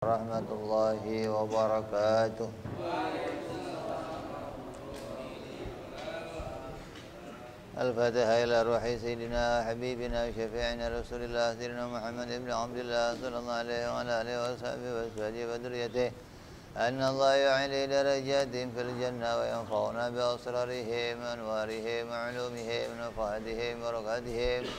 Warahmatullahi wabarakatuh. Al-Fatihah ila ruhi Sayyidina Habibina Syafi'ina Rasulillah Sayyidina Muhammad ibn Abdullah Sallallahu alaihi wa alihi wa sahbihi wa ashabihi wa dhurriyyatihi Anna Allah yu'ali darajatin fil jannah wa yanfa'una bi asrarihim anwarihim ulumihim nafahadihim barakatihim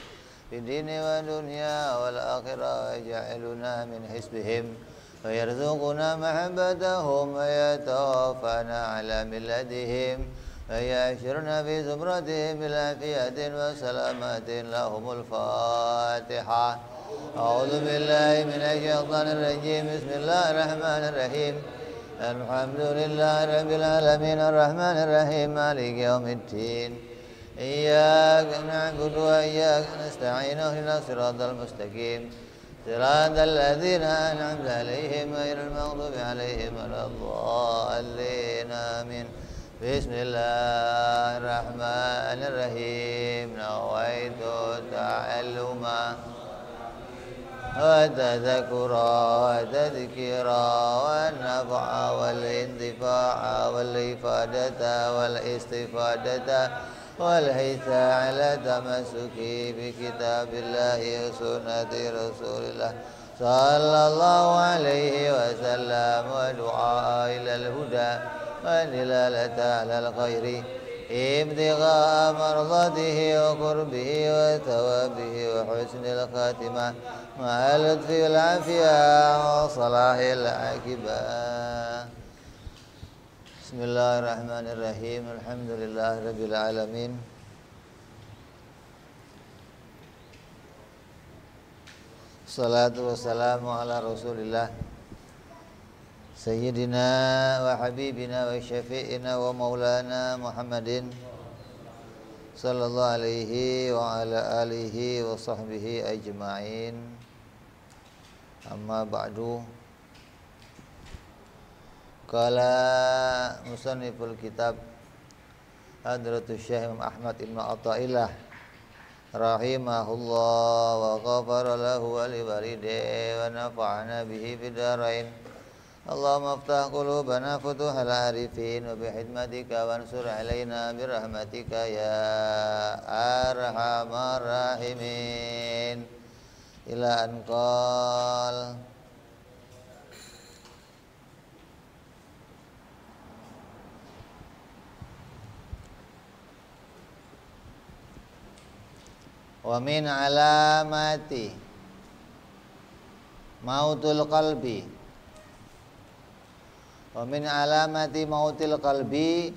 fid dini wa dunya wal akhirah wa ja'aluna min hisbihim wa yarzuquna mahabbatahum wa yatawaffana ala milladihim ويعشرنا في زمرتهم بالعافية وسلامة لهم الفاتحة أعوذ بالله من الشيطان الرجيم بسم الله الرحمن الرحيم الحمد لله رب العالمين الرحمن الرحيم مالك يوم الدين إياك نعبد وإياك نستعين اهدنا الصراط المستقيم صراط الذين أنعمت عليهم غير المغضوب عليهم ولا الضالين آمين بسم الله الرحمن الرحيم نويت تعلم والتذكر والتذكير والنفع والانتفاع والإفادة والاستفادة والحث على التمسك بكتاب الله وسنة رسول الله صلى الله عليه وسلم ودعاء إلى الهدى والدلالة على الخير ابتغاء مرضاته وقربه وثوابه وحسن الخاتمة مع اللطف والعافية وصلاح العاقبة بسم الله الرحمن الرحيم الحمد لله رب العالمين Salatu wassalamu ala rasulillah Sayyidina wa habibina wa syafi'ina wa maulana Muhammadin Sallallahu alaihi wa ala alihi wa sahbihi ajma'in Amma ba'du Qala musanniful kitab Hadratus Syekh Imam Ahmad Ibn Atta'illah rahimahullah wa ghafara lahu wa liwalidayhi wa nafa'ana bihi fid dharain Allahumma aftah qulubana futuhal arifin wa bihidmatika wansur alaina birahmatika ya arhamar rahimin ila anqal wa min alamati mautul qalbi wa min alamati mautil qalbi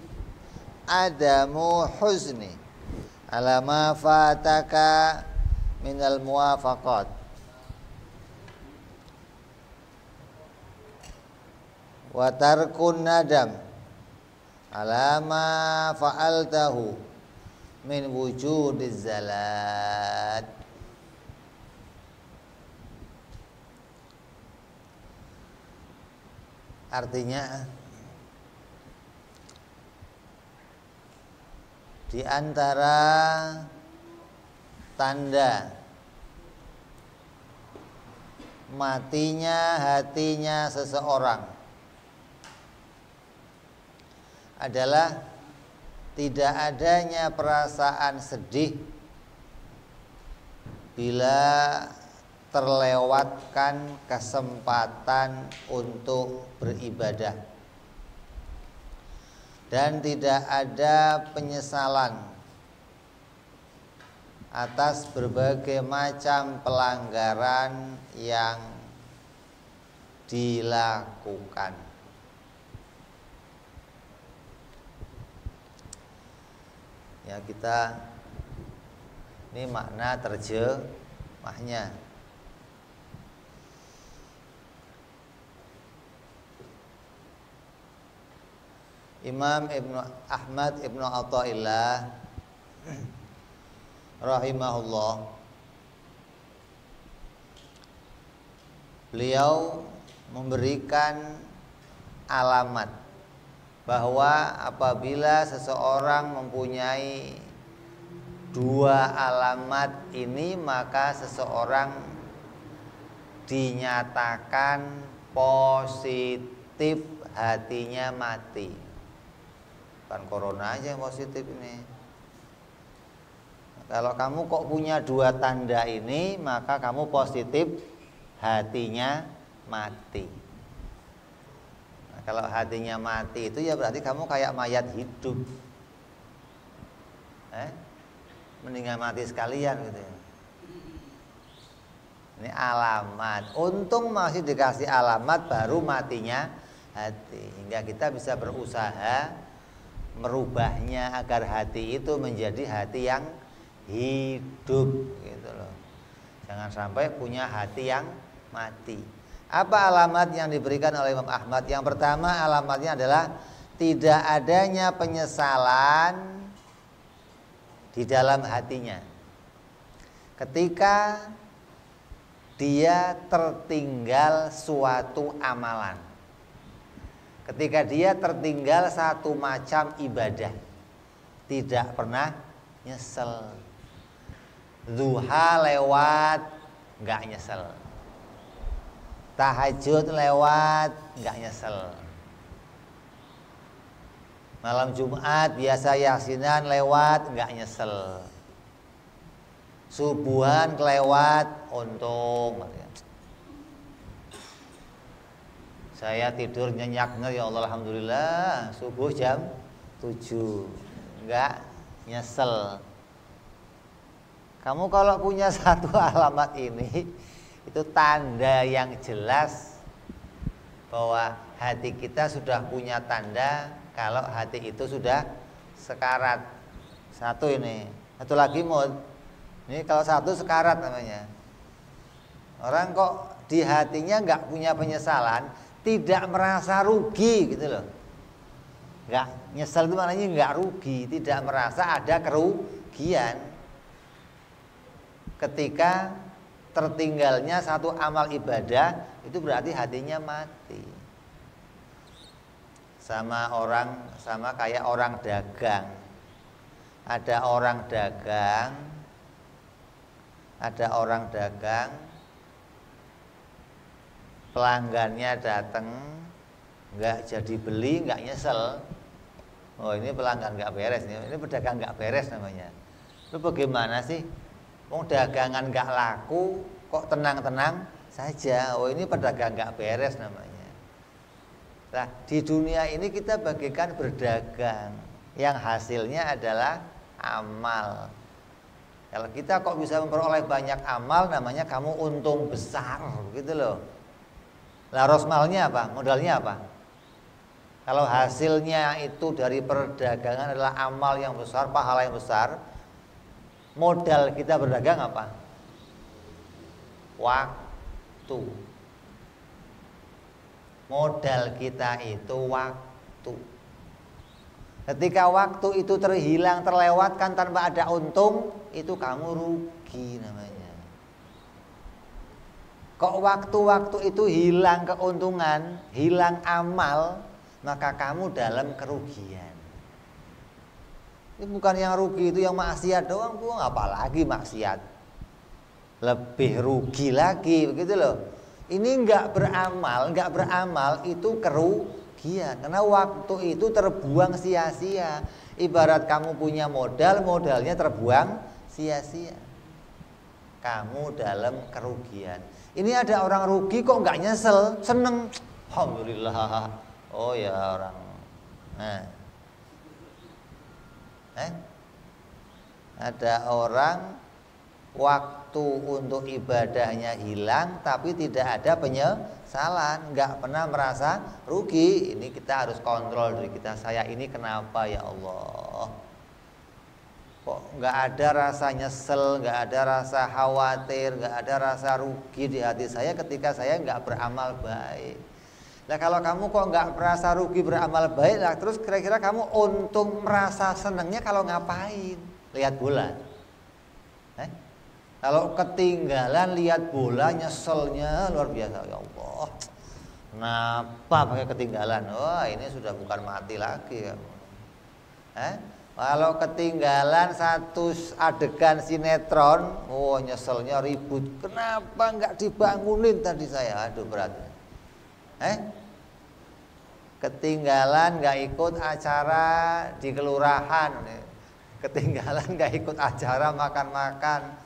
adamu huzni ala ma fataka minal muwafaqat wa tarkun nadam ala ma fa'altahu min wujudiz zalat artinya di antara tanda matinya hatinya seseorang adalah tidak adanya perasaan sedih bila terlewatkan kesempatan untuk beribadah dan tidak ada penyesalan atas berbagai macam pelanggaran yang dilakukan. Ya, kita ini makna terjemahnya. Imam Ibnu Ahmad Ibnu Atta'illah rahimahullah, beliau memberikan alamat bahwa apabila seseorang mempunyai dua alamat ini, maka seseorang dinyatakan positif hatinya mati. Bukan corona aja yang positif ini. Kalau kamu kok punya dua tanda ini, maka kamu positif hatinya mati. Nah, kalau hatinya mati itu ya berarti kamu kayak mayat hidup. Mendingan mati sekalian gitu ya. Ini alamat. Untung masih dikasih alamat baru matinya hati. Hingga kita bisa berusaha merubahnya agar hati itu menjadi hati yang hidup gitu loh. Jangan sampai punya hati yang mati. Apa alamat yang diberikan oleh Imam Ahmad? Yang pertama alamatnya adalah tidak adanya penyesalan di dalam hatinya ketika dia tertinggal suatu amalan, ketika dia tertinggal satu macam ibadah, tidak pernah nyesel. Duha lewat nggak nyesel, tahajud lewat nggak nyesel, malam Jumat biasa yasinan lewat nggak nyesel, subuhan kelewat untung. Saya tidur nyenyak ya Allah alhamdulillah subuh jam 7 nggak nyesel. Kamu kalau punya satu alamat ini, itu tanda yang jelas bahwa hati kita sudah punya tanda kalau hati itu sudah sekarat. Satu ini, satu lagi mod. Ini kalau satu sekarat namanya. Orang kok di hatinya nggak punya penyesalan, tidak merasa rugi gitu loh. Nggak nyesel itu maknanya nggak rugi, tidak merasa ada kerugian. Ketika tertinggalnya satu amal ibadah, itu berarti hatinya mati. Sama kayak orang dagang. Ada orang dagang, pelanggannya datang, nggak jadi beli, nggak nyesel. Oh ini pelanggan nggak beres, ini pedagang nggak beres namanya. Lu bagaimana sih? Wong dagangan nggak laku, kok tenang-tenang saja. Oh ini pedagang nggak beres namanya. Nah di dunia ini kita bagikan berdagang, yang hasilnya adalah amal. Kalau kita kok bisa memperoleh banyak amal, namanya kamu untung besar, gitu loh. Lah rosmalnya apa? Modalnya apa? Kalau hasilnya itu dari perdagangan adalah amal yang besar, pahala yang besar, modal kita berdagang apa? Waktu. Modal kita itu waktu. Ketika waktu itu terhilang, terlewatkan tanpa ada untung, itu kamu rugi namanya. Kok waktu-waktu itu hilang keuntungan, hilang amal, maka kamu dalam kerugian. Ini bukan yang rugi itu yang maksiat doang, apalagi maksiat. Lebih rugi lagi begitu loh. Ini nggak beramal itu kerugian. Karena waktu itu terbuang sia-sia. Ibarat kamu punya modal, modalnya terbuang sia-sia. Kamu dalam kerugian. Ini ada orang rugi kok nggak nyesel, seneng. Alhamdulillah. Oh ya orang. Nah. Ada orang waktu untuk ibadahnya hilang tapi tidak ada penyesalan, nggak pernah merasa rugi. Ini kita harus kontrol diri kita. Saya ini kenapa ya Allah? Kok nggak ada rasa nyesel, nggak ada rasa khawatir, nggak ada rasa rugi di hati saya ketika saya nggak beramal baik. Nah kalau kamu kok nggak merasa rugi beramal baik, lah terus kira-kira kamu untung merasa senangnya kalau ngapain? Lihat bola. Kalau ketinggalan lihat bola nyeselnya luar biasa. Ya Allah, kenapa pakai ketinggalan? Wah ini sudah bukan mati lagi kamu. Kalau ketinggalan satu adegan sinetron, oh nyeselnya ribut. Kenapa nggak dibangunin tadi saya? Aduh berat. Ketinggalan nggak ikut acara di kelurahan, ketinggalan nggak ikut acara makan-makan,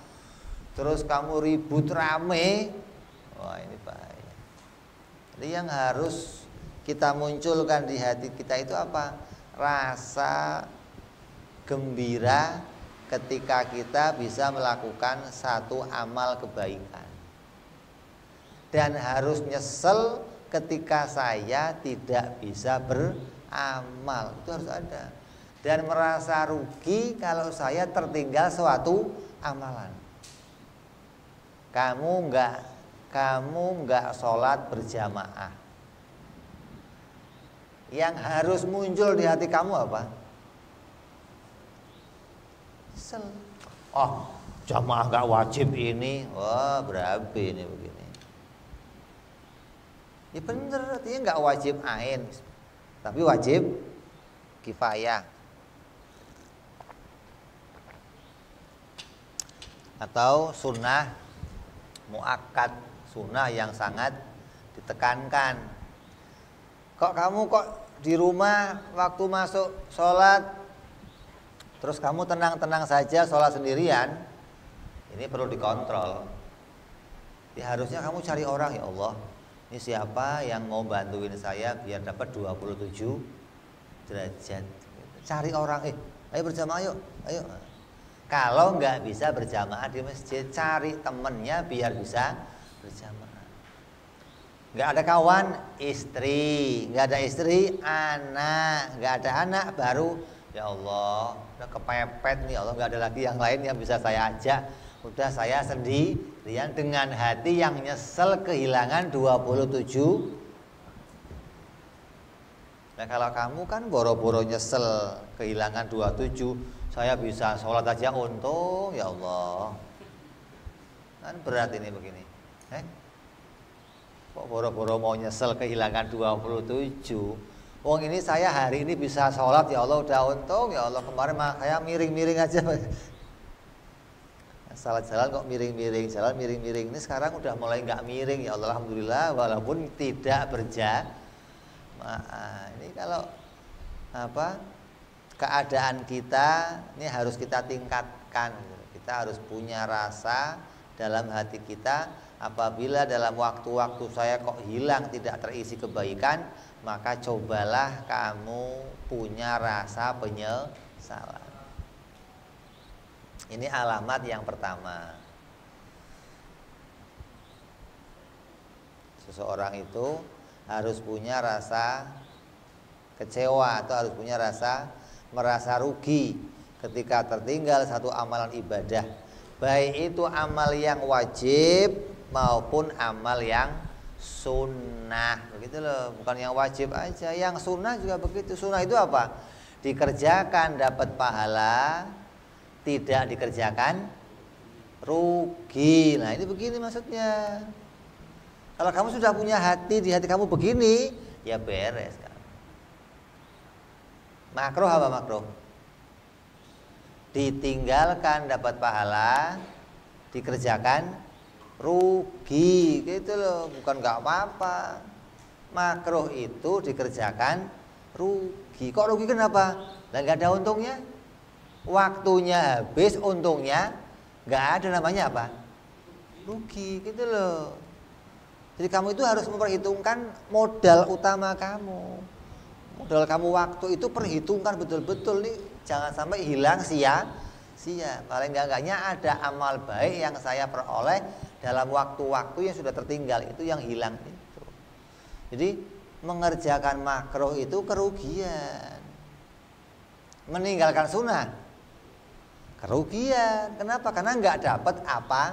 terus kamu ribut rame, wah ini bahaya. Jadi yang harus kita munculkan di hati kita itu apa? Rasa gembira ketika kita bisa melakukan satu amal kebaikan, dan harus nyesel ketika saya tidak bisa beramal, itu harus ada. Dan merasa rugi kalau saya tertinggal suatu amalan. Kamu enggak sholat berjamaah, yang harus muncul di hati kamu apa? Nyesel. Oh, jamaah enggak wajib ini. Wah, berabe ini begini. Ya bener, artinya nggak wajib ain, tapi wajib kifayah. Atau sunnah muakkad, sunnah yang sangat ditekankan. Kok kamu di rumah waktu masuk sholat, terus kamu tenang-tenang saja sholat sendirian, ini perlu dikontrol. Ya harusnya kamu cari orang, ya Allah, ini siapa yang mau bantuin saya biar dapat 27 derajat. Cari orang, ayo berjamaah yuk, ayo. Kalau nggak bisa berjamaah di masjid, cari temennya biar bisa berjamaah. Nggak ada kawan, istri. Nggak ada istri, anak. Nggak ada anak, baru ya Allah, udah kepepet nih, Allah nggak ada lagi yang lain yang bisa saya ajak. Udah saya sendirian dengan hati yang nyesel kehilangan 27. Nah kalau kamu kan boro-boro nyesel kehilangan 27, saya bisa sholat aja untung, ya Allah. Kan berat ini begini. Kok boro-boro mau nyesel kehilangan 27? Wong ini saya hari ini bisa sholat, ya Allah udah untung, ya Allah. Kemarin saya miring-miring aja. Salat jalan kok miring-miring, jalan miring-miring. Ini sekarang udah mulai nggak miring, ya Allah, alhamdulillah, walaupun tidak berjamaah. Ini kalau apa? Keadaan kita ini harus kita tingkatkan. Kita harus punya rasa dalam hati kita, apabila dalam waktu-waktu saya kok hilang tidak terisi kebaikan, maka cobalah kamu punya rasa penyesalan. Ini alamat yang pertama. Seseorang itu harus punya rasa kecewa atau harus punya rasa merasa rugi ketika tertinggal satu amalan ibadah, baik itu amal yang wajib maupun amal yang sunnah. Begitu loh, bukan yang wajib aja, yang sunnah juga begitu. Sunnah itu apa? Dikerjakan dapat pahala, tidak dikerjakan rugi. Nah ini begini maksudnya. Kalau kamu sudah punya hati, di hati kamu begini, ya beres kan. Makruh apa makruh? Ditinggalkan dapat pahala, dikerjakan rugi, gitu loh. Bukan nggak apa-apa. Makruh itu dikerjakan rugi. Kok rugi kenapa? Lah nggak ada untungnya. Waktunya habis, untungnya nggak ada, namanya apa? Rugi, gitu loh. Jadi kamu itu harus memperhitungkan modal utama kamu. Modal kamu waktu itu perhitungkan betul-betul nih, jangan sampai hilang sia-sia. Paling enggaknya ada amal baik yang saya peroleh dalam waktu-waktu yang sudah tertinggal, itu yang hilang itu. Jadi mengerjakan makruh itu kerugian. Meninggalkan sunnah kerugian. Kenapa? Karena nggak dapat apa-apa.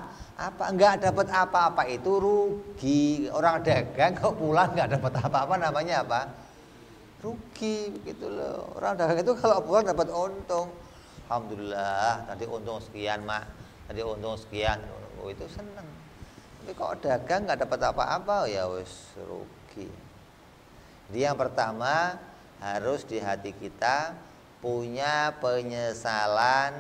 Nggak dapat apa-apa itu rugi. Orang dagang kok pulang nggak dapat apa-apa, namanya apa? Rugi, begitu loh. Orang dagang itu kalau pulang dapat untung, alhamdulillah, tadi untung sekian mak, tadi untung sekian, itu seneng. Tapi kok dagang nggak dapat apa-apa, ya wis rugi. Jadi yang pertama harus di hati kita punya penyesalan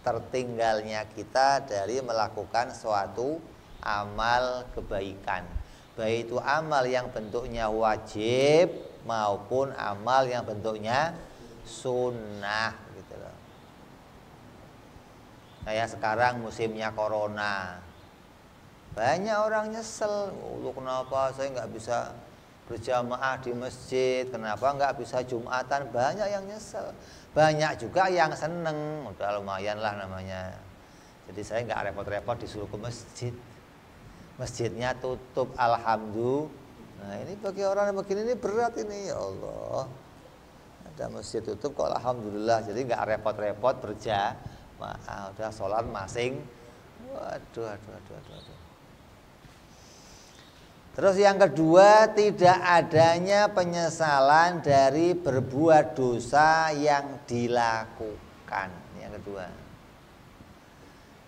tertinggalnya kita dari melakukan suatu amal kebaikan, baik itu amal yang bentuknya wajib maupun amal yang bentuknya sunnah gitu loh. Kayak sekarang musimnya corona, banyak orang nyesel, lu kenapa saya nggak bisa berjamaah di masjid, kenapa nggak bisa Jumatan, banyak yang nyesel. Banyak juga yang seneng, udah lumayan lah namanya. Jadi saya nggak repot-repot disuruh ke masjid. Masjidnya tutup, alhamdulillah. Nah ini bagi orang yang begini ini berat ini, ya Allah. Ada masjid tutup kok alhamdulillah. Jadi nggak repot-repot berjamaah, udah sholat masing. Waduh. Terus yang kedua, tidak adanya penyesalan dari berbuat dosa yang dilakukan. Yang kedua,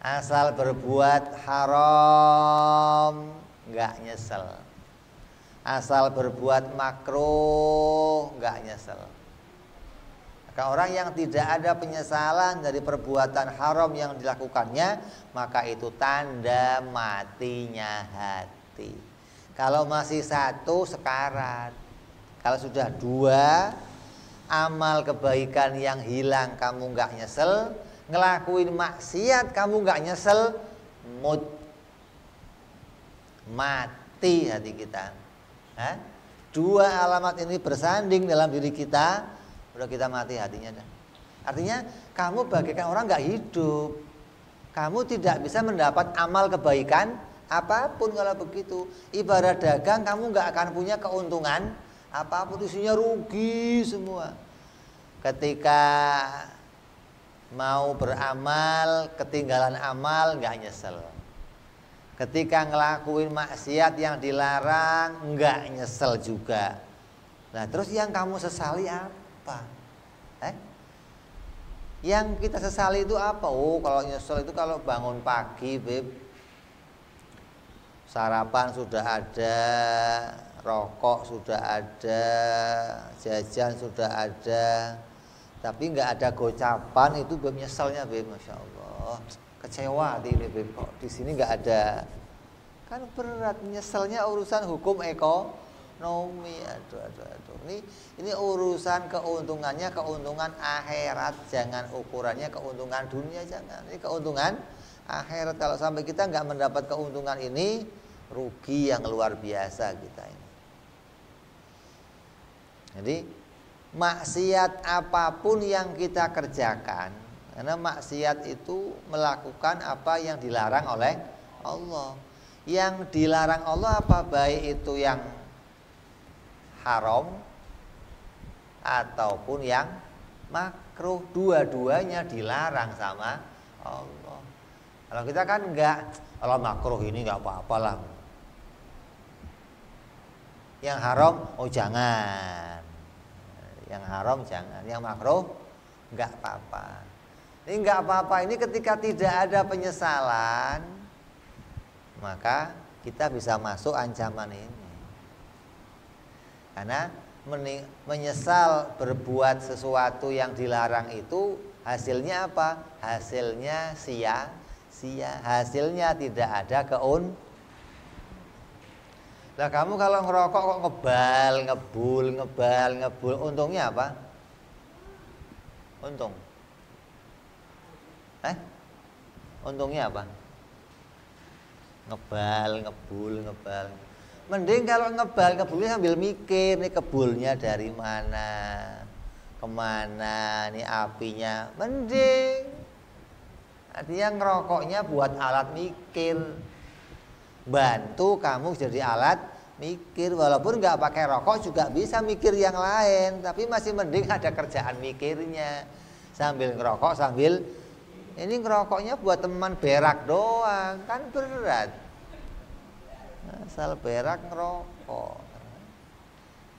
asal berbuat haram nggak nyesel, asal berbuat makruh nggak nyesel. Maka orang yang tidak ada penyesalan dari perbuatan haram yang dilakukannya, maka itu tanda matinya hati. Kalau masih satu sekarat, kalau sudah dua, amal kebaikan yang hilang kamu nggak nyesel, ngelakuin maksiat kamu nggak nyesel, mati hati kita. Hah? Dua alamat ini bersanding dalam diri kita, udah kita mati hatinya dah. Artinya kamu bagaikan orang nggak hidup, kamu tidak bisa mendapat amal kebaikan apapun kalau begitu. Ibarat dagang, kamu nggak akan punya keuntungan apapun, isinya rugi semua. Ketika mau beramal, ketinggalan amal nggak nyesel. Ketika ngelakuin maksiat yang dilarang nggak nyesel juga. Nah terus yang kamu sesali apa? Yang kita sesali itu apa? Oh kalau nyesel itu kalau bangun pagi, Beb, sarapan sudah ada, rokok sudah ada, jajan sudah ada, tapi nggak ada gocapan, itu Beb nyeselnya, Beb. Masya Allah, kecewa ini, Beb, kok di sini nggak ada. Kan berat, nyeselnya urusan hukum ekonomi. Aduh. Ini urusan keuntungannya, keuntungan akhirat, jangan ukurannya keuntungan dunia, jangan. Ini keuntungan akhirat. Kalau sampai kita nggak mendapat keuntungan ini, rugi yang luar biasa kita ini. Jadi maksiat apapun yang kita kerjakan, karena maksiat itu melakukan apa yang dilarang oleh Allah. Yang dilarang Allah apa? Baik itu yang haram ataupun yang makruh, dua-duanya dilarang sama Allah. Kalau kita kan enggak, kalau makruh ini enggak apa-apalah. Yang haram, oh jangan. Yang haram jangan, yang makruh enggak apa-apa. Ini enggak apa-apa ini ketika tidak ada penyesalan, maka kita bisa masuk ancaman ini. Karena menyesal berbuat sesuatu yang dilarang itu hasilnya apa? Hasilnya sia-sia, hasilnya tidak ada Lah kamu kalau ngerokok kok ngebul, untungnya apa? Untung. Untungnya apa? Ngebul. Mending kalau ngebulnya sambil mikir, nih kebulnya dari mana, kemana, nih apinya. Mending. Artinya ngerokoknya buat alat mikir, bantu kamu jadi alat mikir. Walaupun nggak pakai rokok juga bisa mikir yang lain, tapi masih mending ada kerjaan mikirnya sambil ngerokok sambil ini ngerokoknya buat teman berak doang kan berat. Asal berak ngerokok,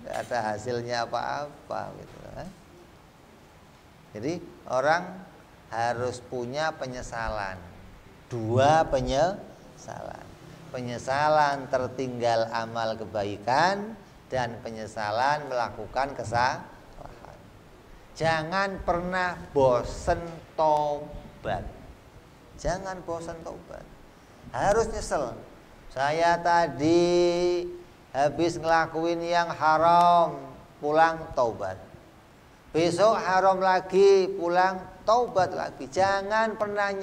nggak ada hasilnya apa-apa gitu. Jadi orang harus punya penyesalan, dua penyesalan. Penyesalan tertinggal amal kebaikan dan penyesalan melakukan kesalahan. Jangan pernah bosen tobat. Jangan bosen tobat. Harus nyesel. Saya tadi habis ngelakuin yang haram, pulang taubat. Besok haram lagi, pulang taubat lagi. Jangan pernah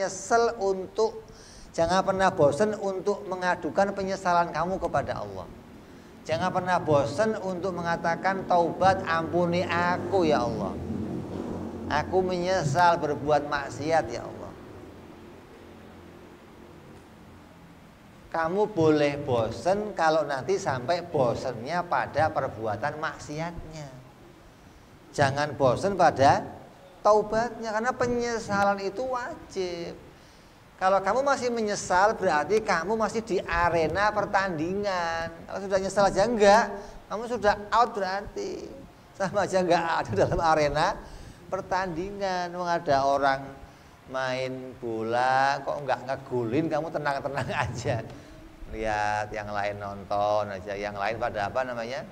jangan pernah bosan untuk mengadukan penyesalan kamu kepada Allah. Jangan pernah bosan untuk mengatakan taubat, ampuni aku ya Allah. Aku menyesal berbuat maksiat ya Allah. Kamu boleh bosan kalau nanti sampai bosannya pada perbuatan maksiatnya. Jangan bosan pada taubatnya, karena penyesalan itu wajib. Kalau kamu masih menyesal berarti kamu masih di arena pertandingan. Kalau sudah nyesal aja enggak, kamu sudah out berarti. Sama aja enggak ada dalam arena pertandingan. Memang ada orang main bola kok enggak ngegulin, kamu tenang-tenang aja. Lihat yang lain nonton aja, yang lain pada apa namanya?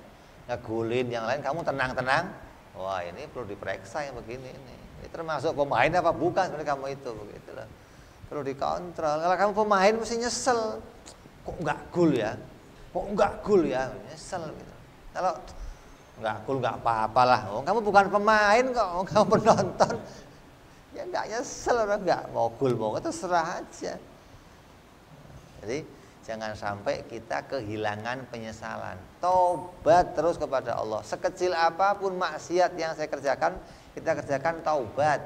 Ngegulin, yang lain kamu tenang-tenang. Wah, ini perlu diperiksa yang begini ini. Ini termasuk pemain apa bukan sebenarnya kamu itu, begitu loh. Perlu dikontrol. Kalau kamu pemain mesti nyesel. Kok enggak gol ya? Kok enggak gol ya? Nyesel gitu. Kalau enggak gol enggak apa-apalah. Oh, kamu bukan pemain kok, kamu penonton. Ya enggak nyesel, orang enggak mau gol mau terserah aja. Jadi jangan sampai kita kehilangan penyesalan. Taubat terus kepada Allah. Sekecil apapun maksiat yang saya kerjakan, kita kerjakan taubat.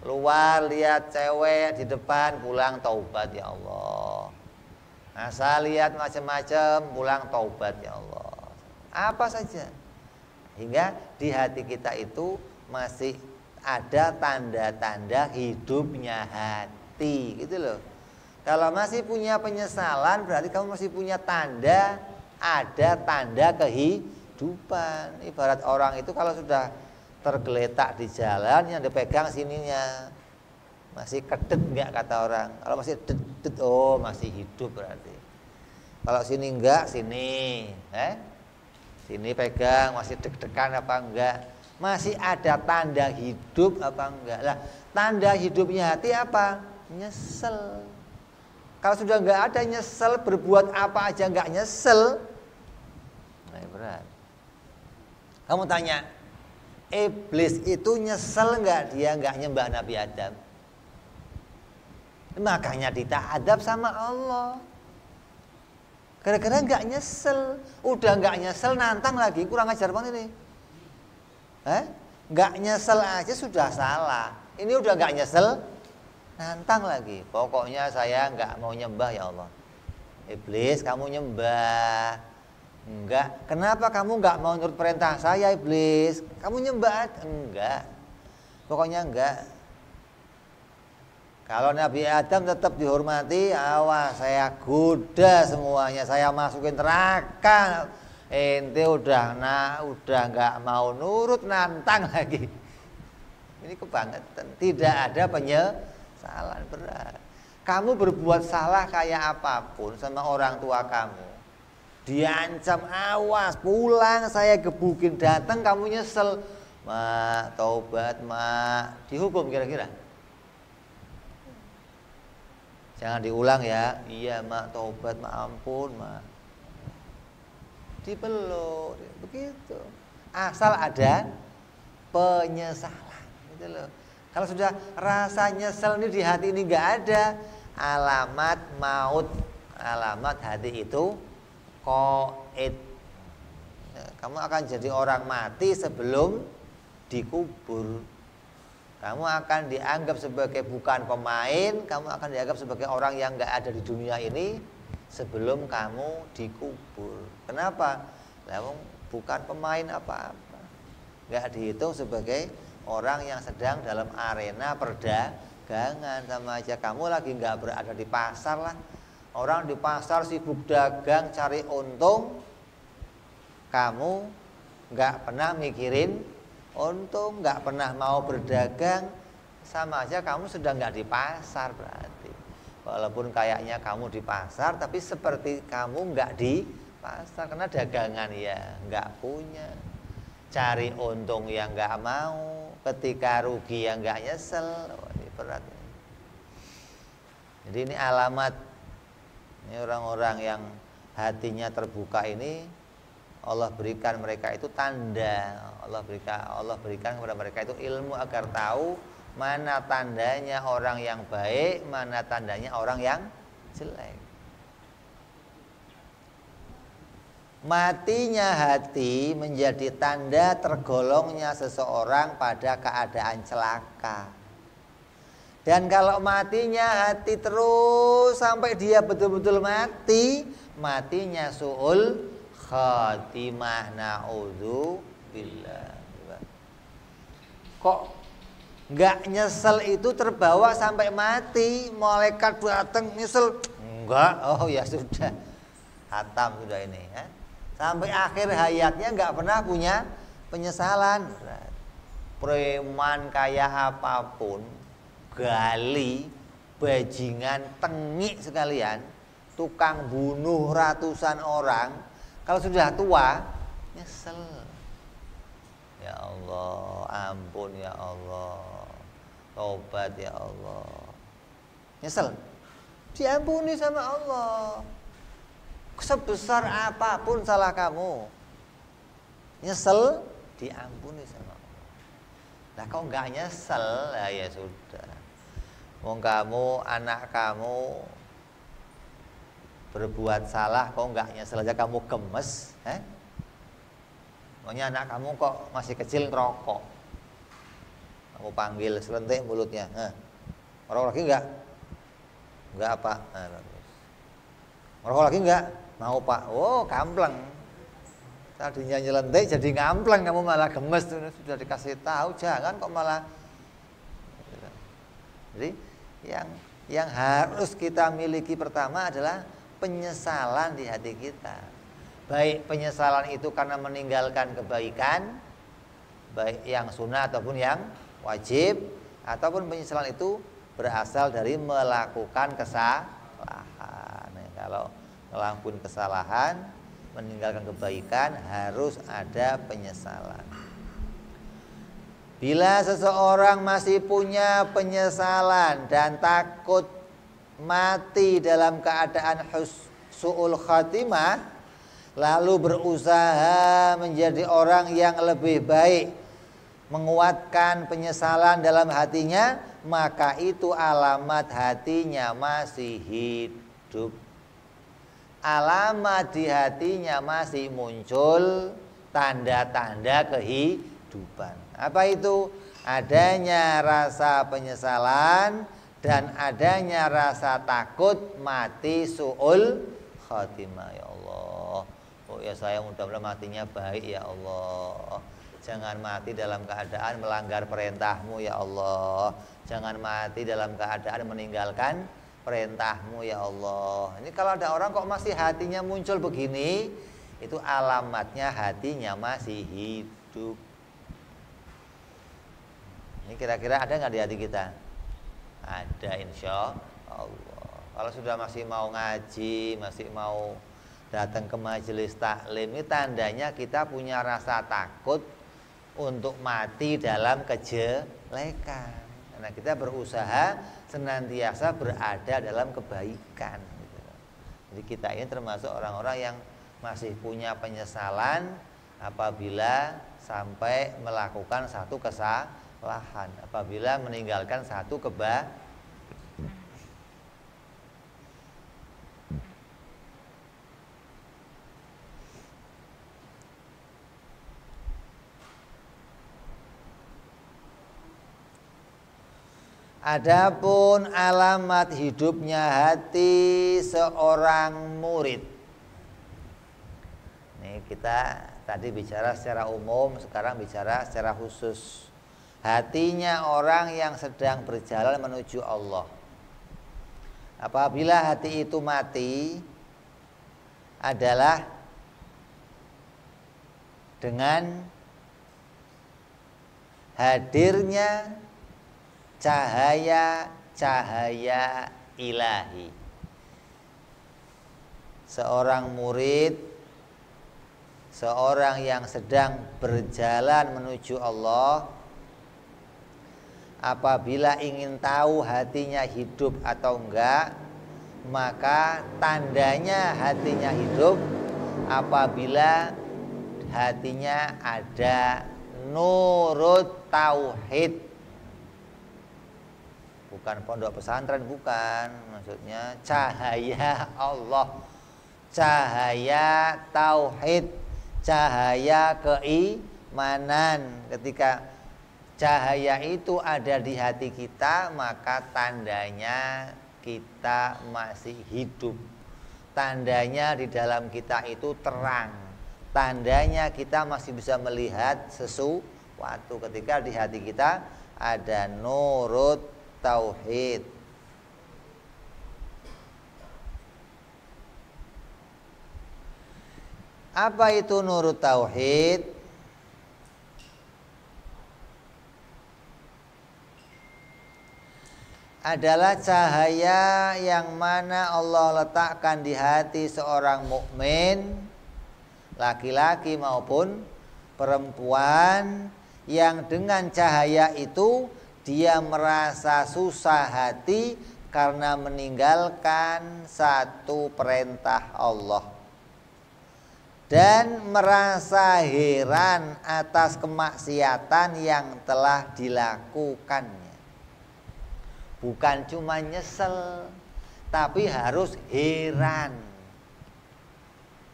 Luar lihat cewek di depan, pulang taubat ya Allah. Asal lihat macam-macam, pulang taubat ya Allah. Apa saja. Hingga di hati kita itu masih ada tanda-tanda hidupnya hati, gitu loh. Kalau masih punya penyesalan berarti kamu masih punya ada tanda kehidupan. Ibarat orang itu kalau sudah tergeletak di jalan, yang dipegang sininya masih kedet enggak kata orang. Kalau masih dedet, oh masih hidup berarti. Kalau sini enggak, sini sini pegang, masih deg-degan apa enggak, masih ada tanda hidup apa enggak. Lah, tanda hidupnya hati apa? Nyesel. Kalau sudah enggak ada nyesel, berbuat apa aja enggak nyesel, nah berat. Kamu tanya, iblis itu nyesel enggak dia enggak nyembah Nabi Adam? Makanya ditaadab sama Allah. Gara-gara enggak nyesel. Udah enggak nyesel, nantang lagi, kurang ajar banget ini. Enggak nyesel aja sudah salah. Ini udah enggak nyesel, nantang lagi. Pokoknya saya enggak mau nyembah ya Allah. Iblis, kamu nyembah. Enggak. Kenapa kamu enggak mau nurut perintah saya, iblis? Kamu nyembah? Enggak. Pokoknya enggak. Kalau Nabi Adam tetap dihormati, awas saya goda semuanya, saya masukin neraka. Ente udah enggak mau nurut, nantang lagi. Ini kebangetan. Tidak ada penyesalan, berat. Kamu berbuat salah kayak apapun sama orang tua kamu, diancam, awas pulang saya gebukin, datang kamu nyesel, mak taubat mak, dihukum kira-kira? Jangan diulang ya. Iya mak taubat, mak ampun mak, dipeluk begitu. Asal ada penyesalan, gitu loh. Kalau sudah rasa nyesel ini di hati ini nggak ada, alamat maut, alamat hati itu qaid. Kamu akan jadi orang mati sebelum dikubur. Kamu akan dianggap sebagai bukan pemain, kamu akan dianggap sebagai orang yang nggak ada di dunia ini sebelum kamu dikubur. Kenapa? Bukan pemain apa-apa, nggak dihitung sebagai orang yang sedang dalam arena perdagangan. Sama aja kamu lagi nggak berada di pasar lah. Orang di pasar sibuk dagang cari untung, kamu nggak pernah mikirin untung, nggak pernah mau berdagang, sama aja kamu sedang nggak di pasar berarti. Walaupun kayaknya kamu di pasar, tapi seperti kamu nggak di pasar, karena dagangan ya nggak punya, cari untung yang nggak mau, ketika rugi yang nggak nyesel. Wah, ini berat. Jadi ini alamat, ini orang-orang yang hatinya terbuka ini Allah berikan mereka itu tanda. Allah berikan kepada mereka itu ilmu agar tahu mana tandanya orang yang baik, mana tandanya orang yang jelek. Matinya hati menjadi tanda tergolongnya seseorang pada keadaan celaka. Dan kalau matinya hati terus sampai dia betul-betul mati, matinya su'ul khatimah, na'udzubillah. Kok nggak nyesel itu terbawa sampai mati, malaikat datang nyesel? Enggak, oh ya sudah, hatam sudah ini ya. Sampai akhir hayatnya nggak pernah punya penyesalan. Preman kayak apapun, gali, bajingan, tengik sekalian, tukang bunuh ratusan orang, kalau sudah tua nyesel. Ya Allah, ampun ya Allah, tobat ya Allah. Nyesel, diampuni sama Allah. Sebesar apapun salah kamu, nyesel, diampuni sama Allah. Nah kok nggak nyesel, lah ya sudah. Wong kamu, anak kamu berbuat salah, kok nggak nyesel aja kamu gemes, Pokoknya anak kamu kok masih kecil ngerokok, kamu panggil selentik mulutnya, ngerokok lagi nggak? Nggak apa? Ngerokok lagi nggak? Mau pak? Oh kampleng. Tadinya nyelentik jadi ngampleng, kamu malah gemes. Sudah dikasih tahu jangan kok malah. Jadi yang harus kita miliki pertama adalah penyesalan di hati kita. Baik penyesalan itu karena meninggalkan kebaikan, baik yang sunnah ataupun yang wajib, ataupun penyesalan itu berasal dari melakukan kesalahan. Kalau melakukan kesalahan, meninggalkan kebaikan, harus ada penyesalan. Bila seseorang masih punya penyesalan dan takut mati dalam keadaan su'ul khatimah, lalu berusaha menjadi orang yang lebih baik, menguatkan penyesalan dalam hatinya, maka itu alamat hatinya masih hidup. Alamat di hatinya masih muncul tanda-tanda kehidupan. Apa itu? Adanya rasa penyesalan dan adanya rasa takut mati su'ul khatimah. Ya Allah, oh ya saya mudah-mudahan matinya baik ya Allah. Jangan mati dalam keadaan melanggar perintah-Mu ya Allah. Jangan mati dalam keadaan meninggalkan perintah-Mu ya Allah. Ini kalau ada orang kok masih hatinya muncul begini, itu alamatnya hatinya masih hidup. Ini kira-kira ada nggak di hati kita? Ada insya Allah. Kalau sudah masih mau ngaji, masih mau datang ke majelis taklim, ini tandanya kita punya rasa takut untuk mati dalam kejelekan. Karena kita berusaha senantiasa berada dalam kebaikan. Jadi kita ini termasuk orang-orang yang masih punya penyesalan apabila sampai melakukan satu kesalahan, apabila meninggalkan satu kebaikan. Adapun alamat hidupnya hati seorang murid. Nih kita tadi bicara secara umum, sekarang bicara secara khusus. Hatinya orang yang sedang berjalan menuju Allah. Apabila hati itu mati adalah dengan hadirnya cahaya ilahi. Seorang murid, seorang yang sedang berjalan menuju Allah, apabila ingin tahu hatinya hidup atau enggak, maka tandanya hatinya hidup apabila hatinya ada nurut tauhid. Bukan pondok pesantren, bukan. Maksudnya cahaya Allah, cahaya tauhid, cahaya keimanan. Ketika cahaya itu ada di hati kita, maka tandanya kita masih hidup. Tandanya di dalam kita itu terang. Tandanya kita masih bisa melihat sesuatu ketika di hati kita ada nurut tauhid. Apa itu nurut tauhid? Adalah cahaya yang mana Allah letakkan di hati seorang mukmin, laki-laki maupun perempuan, yang dengan cahaya itu dia merasa susah hati karena meninggalkan satu perintah Allah, dan merasa heran atas kemaksiatan yang telah dilakukannya. Bukan cuma nyesel, tapi harus heran.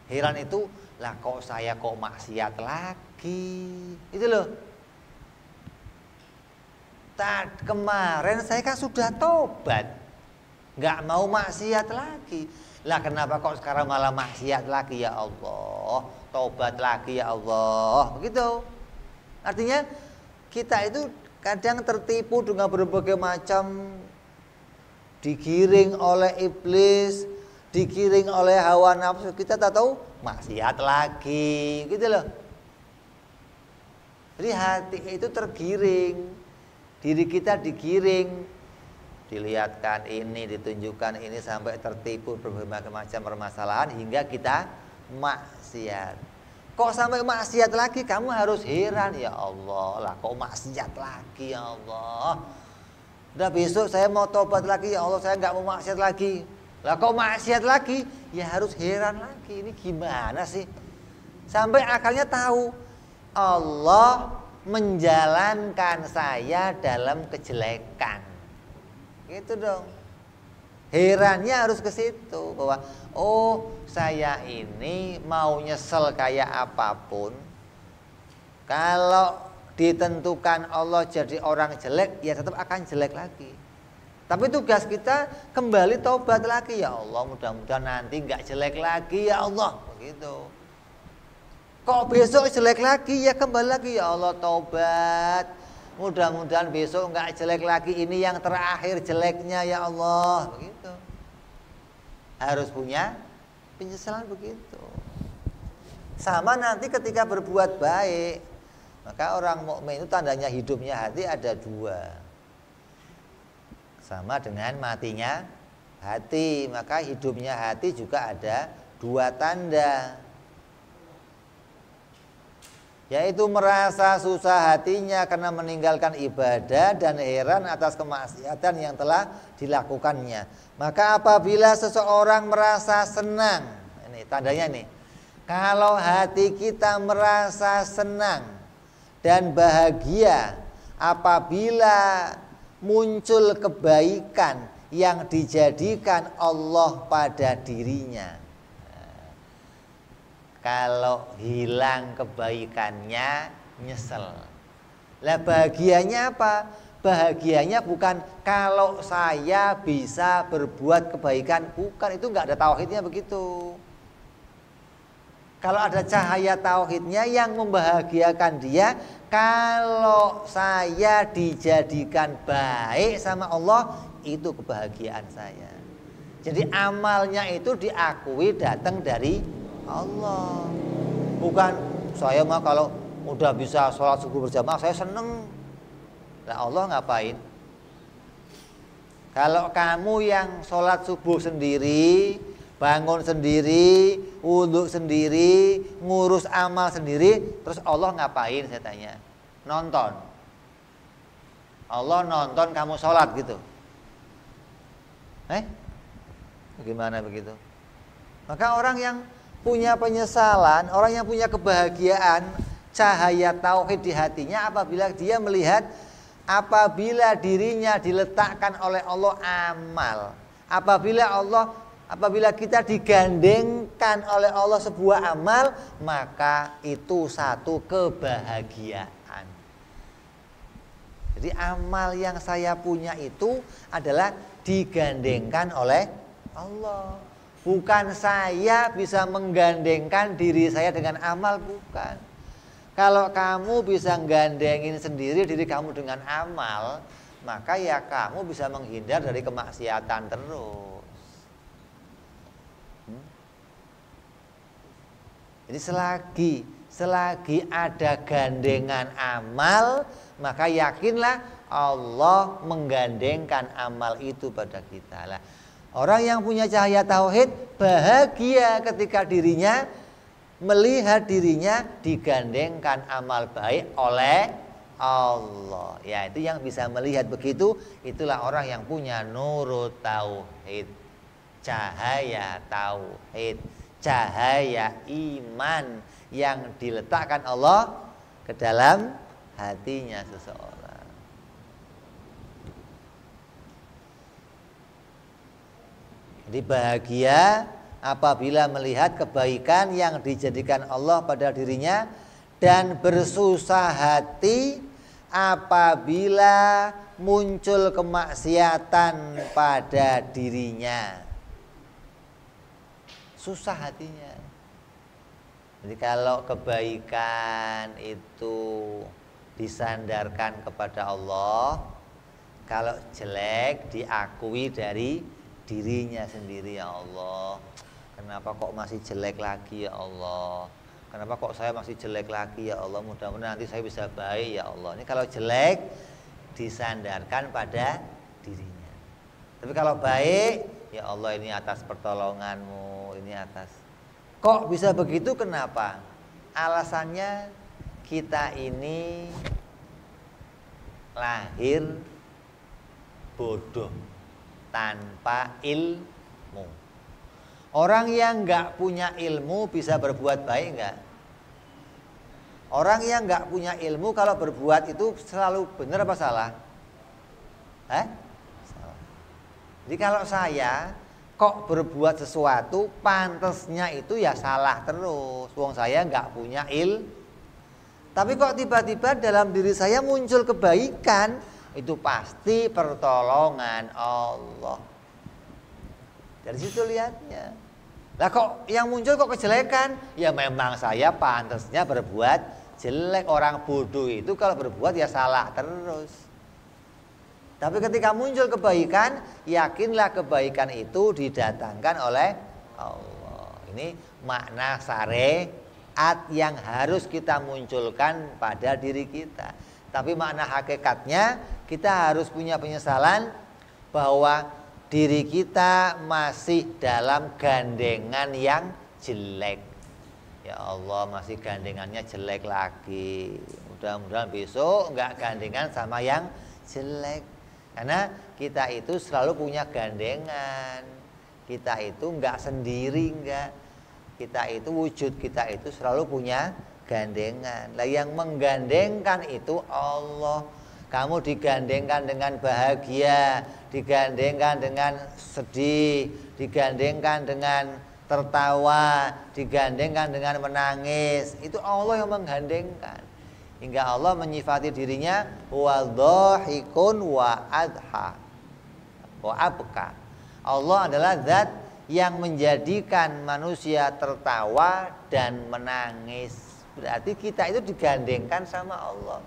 Heran itu, lah kok saya kok maksiat lagi, itu loh. Kemarin saya kan sudah tobat, nggak mau maksiat lagi. Lah kenapa kok sekarang malah maksiat lagi, ya Allah? Tobat lagi, ya Allah. Begitu. Artinya kita itu kadang tertipu dengan berbagai macam, digiring oleh iblis, digiring oleh hawa nafsu. Kita tak tahu maksiat lagi, gitu loh. Jadi hati itu tergiring. Diri kita digiring, dilihatkan ini, ditunjukkan ini, sampai tertipu berbagai macam permasalahan hingga kita maksiat. Kok sampai maksiat lagi? Kamu harus heran, ya Allah, lah kok maksiat lagi, ya Allah. Udah besok saya mau tobat lagi, ya Allah, saya nggak mau maksiat lagi. Lah kok maksiat lagi? Ya harus heran lagi, ini gimana sih? Sampai akhirnya tahu Allah menjalankan saya dalam kejelekan. Gitu dong. Herannya harus ke situ, bahwa oh, saya ini mau nyesel kayak apapun, kalau ditentukan Allah jadi orang jelek, ya tetap akan jelek lagi. Tapi tugas kita kembali tobat lagi, ya Allah, mudah-mudahan nanti nggak jelek lagi, ya Allah, begitu. Kok besok jelek lagi, ya kembali lagi, ya Allah, tobat. Mudah-mudahan besok nggak jelek lagi, ini yang terakhir jeleknya, ya Allah, begitu. Harus punya penyesalan begitu. Sama nanti ketika berbuat baik, maka orang mukmin itu tandanya hidupnya hati ada dua. Sama dengan matinya hati, maka hidupnya hati juga ada dua tanda, yaitu merasa susah hatinya karena meninggalkan ibadah dan heran atas kemaksiatan yang telah dilakukannya. Maka apabila seseorang merasa senang, ini tandanya nih, kalau hati kita merasa senang dan bahagia apabila muncul kebaikan yang dijadikan Allah pada dirinya. Kalau hilang kebaikannya, nyesel. Lah bahagianya apa? Bahagianya bukan kalau saya bisa berbuat kebaikan, bukan, itu nggak ada tauhidnya begitu. Kalau ada cahaya tauhidnya yang membahagiakan dia, kalau saya dijadikan baik sama Allah, itu kebahagiaan saya. Jadi amalnya itu diakui datang dari Allah. Bukan saya mah kalau udah bisa sholat subuh berjamaah saya seneng. Nah Allah ngapain? Kalau kamu yang sholat subuh sendiri, bangun sendiri, wudhu sendiri, ngurus amal sendiri, terus Allah ngapain, saya tanya? Nonton. Allah nonton kamu sholat gitu. Bagaimana begitu? Maka orang yang punya penyesalan, orang yang punya kebahagiaan, cahaya tauhid di hatinya apabila dia melihat apabila dirinya diletakkan oleh Allah amal. Apabila kita digandengkan oleh Allah sebuah amal, maka itu satu kebahagiaan. Jadi amal yang saya punya itu adalah digandengkan oleh Allah. Bukan saya bisa menggandengkan diri saya dengan amal, bukan. Kalau kamu bisa gandengin sendiri diri kamu dengan amal, maka ya kamu bisa menghindar dari kemaksiatan terus. Jadi selagi ada gandengan amal, maka yakinlah Allah menggandengkan amal itu pada kita. Lah, orang yang punya cahaya tauhid bahagia ketika dirinya melihat dirinya digandengkan amal baik oleh Allah. Ya, itu yang bisa melihat begitu, itulah orang yang punya nurut tauhid, cahaya tauhid, cahaya iman yang diletakkan Allah ke dalam hatinya seseorang. Jadi bahagia apabila melihat kebaikan yang dijadikan Allah pada dirinya, dan bersusah hati apabila muncul kemaksiatan pada dirinya. Susah hatinya. Jadi kalau kebaikan itu disandarkan kepada Allah, kalau jelek diakui dari dirinya sendiri. Ya Allah, kenapa kok masih jelek lagi ya Allah? Kenapa kok saya masih jelek lagi ya Allah? Mudah-mudahan nanti saya bisa baik ya Allah. Ini kalau jelek disandarkan pada dirinya. Tapi kalau baik, ya Allah ini atas pertolonganmu, ini atas. Kok bisa begitu? Kenapa? Alasannya kita ini lahir bodoh, tanpa ilmu. Orang yang nggak punya ilmu bisa berbuat baik nggak? Orang yang nggak punya ilmu kalau berbuat itu selalu benar apa salah? Salah. Jadi kalau saya kok berbuat sesuatu, pantasnya itu ya salah terus. Wong saya nggak punya Tapi kok tiba-tiba dalam diri saya muncul kebaikan, itu pasti pertolongan Allah. Dari situ lihatnya. Lah kok yang muncul kok kejelekan? Ya memang saya pantasnya berbuat jelek. Orang bodoh itu kalau berbuat ya salah terus. Tapi ketika muncul kebaikan, yakinlah kebaikan itu didatangkan oleh Allah. Ini makna syariat yang harus kita munculkan pada diri kita. Tapi makna hakikatnya kita harus punya penyesalan bahwa diri kita masih dalam gandengan yang jelek. Ya Allah, masih gandengannya jelek lagi. Mudah-mudahan besok enggak gandengan sama yang jelek. Karena kita itu selalu punya gandengan. Kita itu enggak sendiri, enggak. Kita itu wujud kita itu selalu punya gandengan. Lah yang menggandengkan itu Allah. Kamu digandengkan dengan bahagia, digandengkan dengan sedih, digandengkan dengan tertawa, digandengkan dengan menangis. Itu Allah yang menggandengkan. Hingga Allah menyifati dirinya wadhahikun wa adha wa abka. Allah adalah zat yang menjadikan manusia tertawa dan menangis. Berarti kita itu digandengkan sama Allah.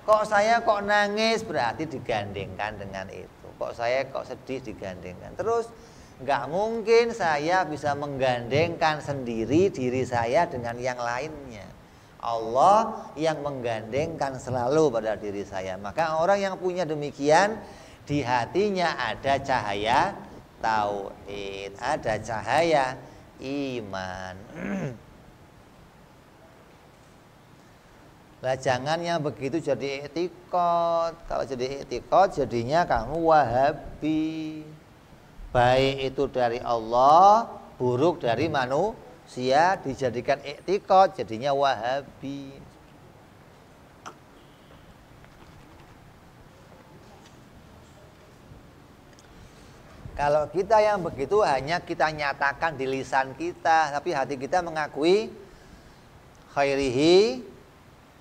Kok saya kok nangis, berarti digandengkan dengan itu. Kok saya kok sedih, digandengkan. Terus nggak mungkin saya bisa menggandengkan sendiri diri saya dengan yang lainnya. Allah yang menggandengkan selalu pada diri saya. Maka orang yang punya demikian, di hatinya ada cahaya tauhid, ada cahaya iman. Lah jangan yang begitu jadi i'tiqad. Kalau jadi i'tiqad jadinya kamu Wahabi. Baik itu dari Allah, buruk dari Syiah dijadikan i'tiqad jadinya Wahabi. Kalau kita yang begitu hanya kita nyatakan di lisan kita, tapi hati kita mengakui khairihi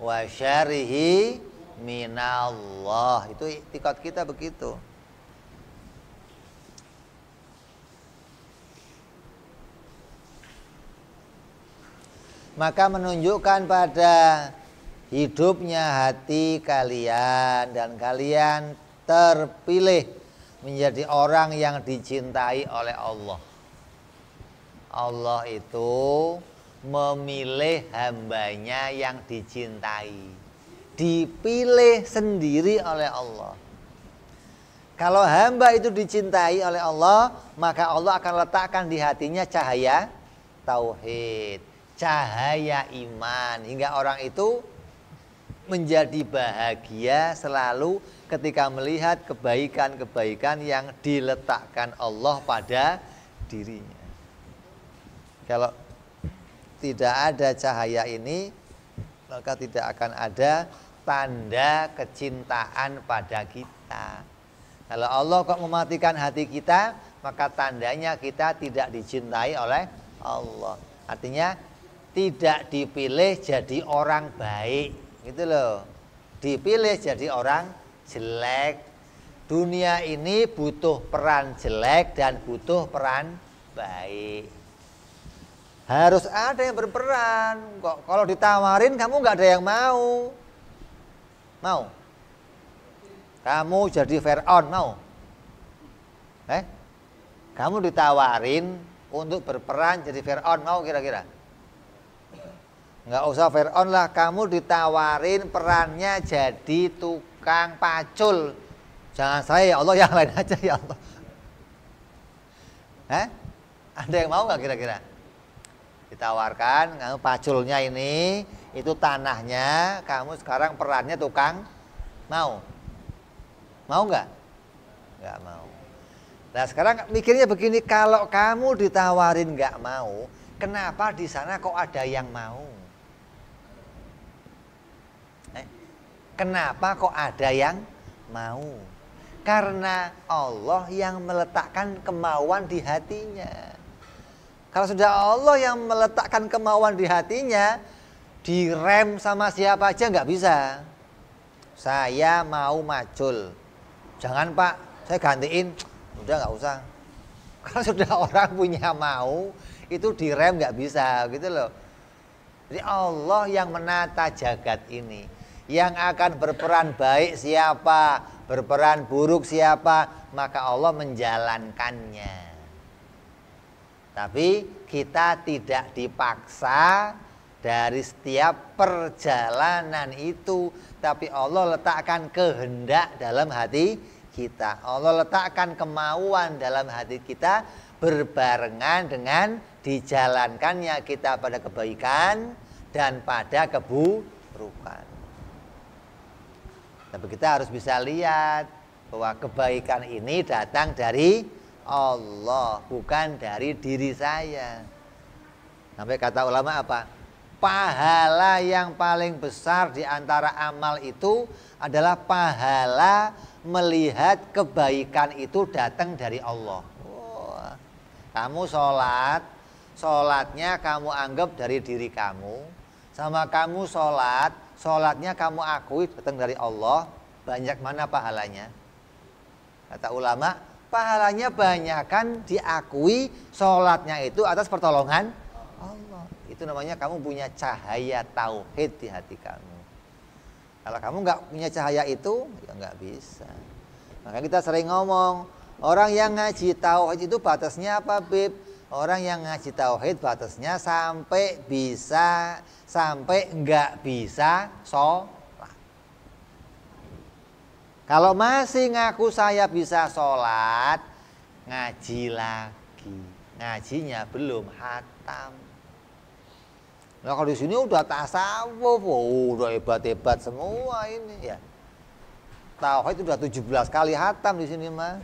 wa syarihi minallah. Itu i'tiqad kita begitu. Maka menunjukkan pada hidupnya hati kalian dan kalian terpilih menjadi orang yang dicintai oleh Allah. Allah itu memilih hambanya yang dicintai, dipilih sendiri oleh Allah. Kalau hamba itu dicintai oleh Allah, maka Allah akan letakkan di hatinya cahaya tauhid, cahaya iman, hingga orang itu menjadi bahagia selalu ketika melihat kebaikan-kebaikan yang diletakkan Allah pada dirinya. Kalau tidak ada cahaya ini, maka tidak akan ada tanda kecintaan pada kita. Kalau Allah kok mematikan hati kita, maka tandanya kita tidak dicintai oleh Allah. Artinya tidak dipilih jadi orang baik, gitu loh. Dipilih jadi orang jelek. Dunia ini butuh peran jelek dan butuh peran baik. Harus ada yang berperan. Kok kalau ditawarin kamu nggak ada yang mau? Mau? Kamu jadi Fir'aun mau? Kamu ditawarin untuk berperan jadi Fir'aun mau kira-kira? Nggak usah Fir'aun lah, kamu ditawarin perannya jadi tukang pacul. Jangan saya ya Allah, yang lain aja ya Allah. Ada yang mau nggak kira-kira? Ditawarkan, kamu paculnya ini, itu tanahnya, kamu sekarang perannya tukang, mau? Mau nggak? Nggak mau. Nah sekarang mikirnya begini, kalau kamu ditawarin nggak mau, kenapa di sana kok ada yang mau? Kenapa kok ada yang mau? Karena Allah yang meletakkan kemauan di hatinya. Kalau sudah Allah yang meletakkan kemauan di hatinya, direm sama siapa aja nggak bisa. Saya mau macul, jangan Pak, saya gantiin. Udah nggak usah. Kalau sudah orang punya mau, itu direm nggak bisa, gitu loh. Jadi Allah yang menata jagat ini. Yang akan berperan baik siapa, berperan buruk siapa, maka Allah menjalankannya. Tapi kita tidak dipaksa dari setiap perjalanan itu, tapi Allah letakkan kehendak dalam hati kita. Allah letakkan kemauan dalam hati kita berbarengan dengan dijalankannya kita pada kebaikan dan pada keburukan. Tapi kita harus bisa lihat bahwa kebaikan ini datang dari Allah, bukan dari diri saya. Sampai kata ulama apa? Pahala yang paling besar di antara amal itu adalah pahala melihat kebaikan itu datang dari Allah. Wah, kamu sholat, sholatnya kamu anggap dari diri kamu, sama kamu sholat, sholatnya kamu akui datang dari Allah, banyak mana pahalanya? Kata ulama, pahalanya banyak kan diakui sholatnya itu atas pertolongan Allah. Itu namanya kamu punya cahaya tauhid di hati kamu. Kalau kamu nggak punya cahaya itu, ya nggak bisa. Maka kita sering ngomong, orang yang ngaji tauhid itu batasnya apa, Bib? Orang yang ngaji tauhid batasnya sampai bisa, sampai nggak bisa sholat. Kalau masih ngaku saya bisa sholat, ngaji lagi. Ngajinya belum hatam. Nah kalau di sini udah tasawuf, udah hebat-hebat semua ini ya. Tauhid udah 17 kali hatam di sini mah.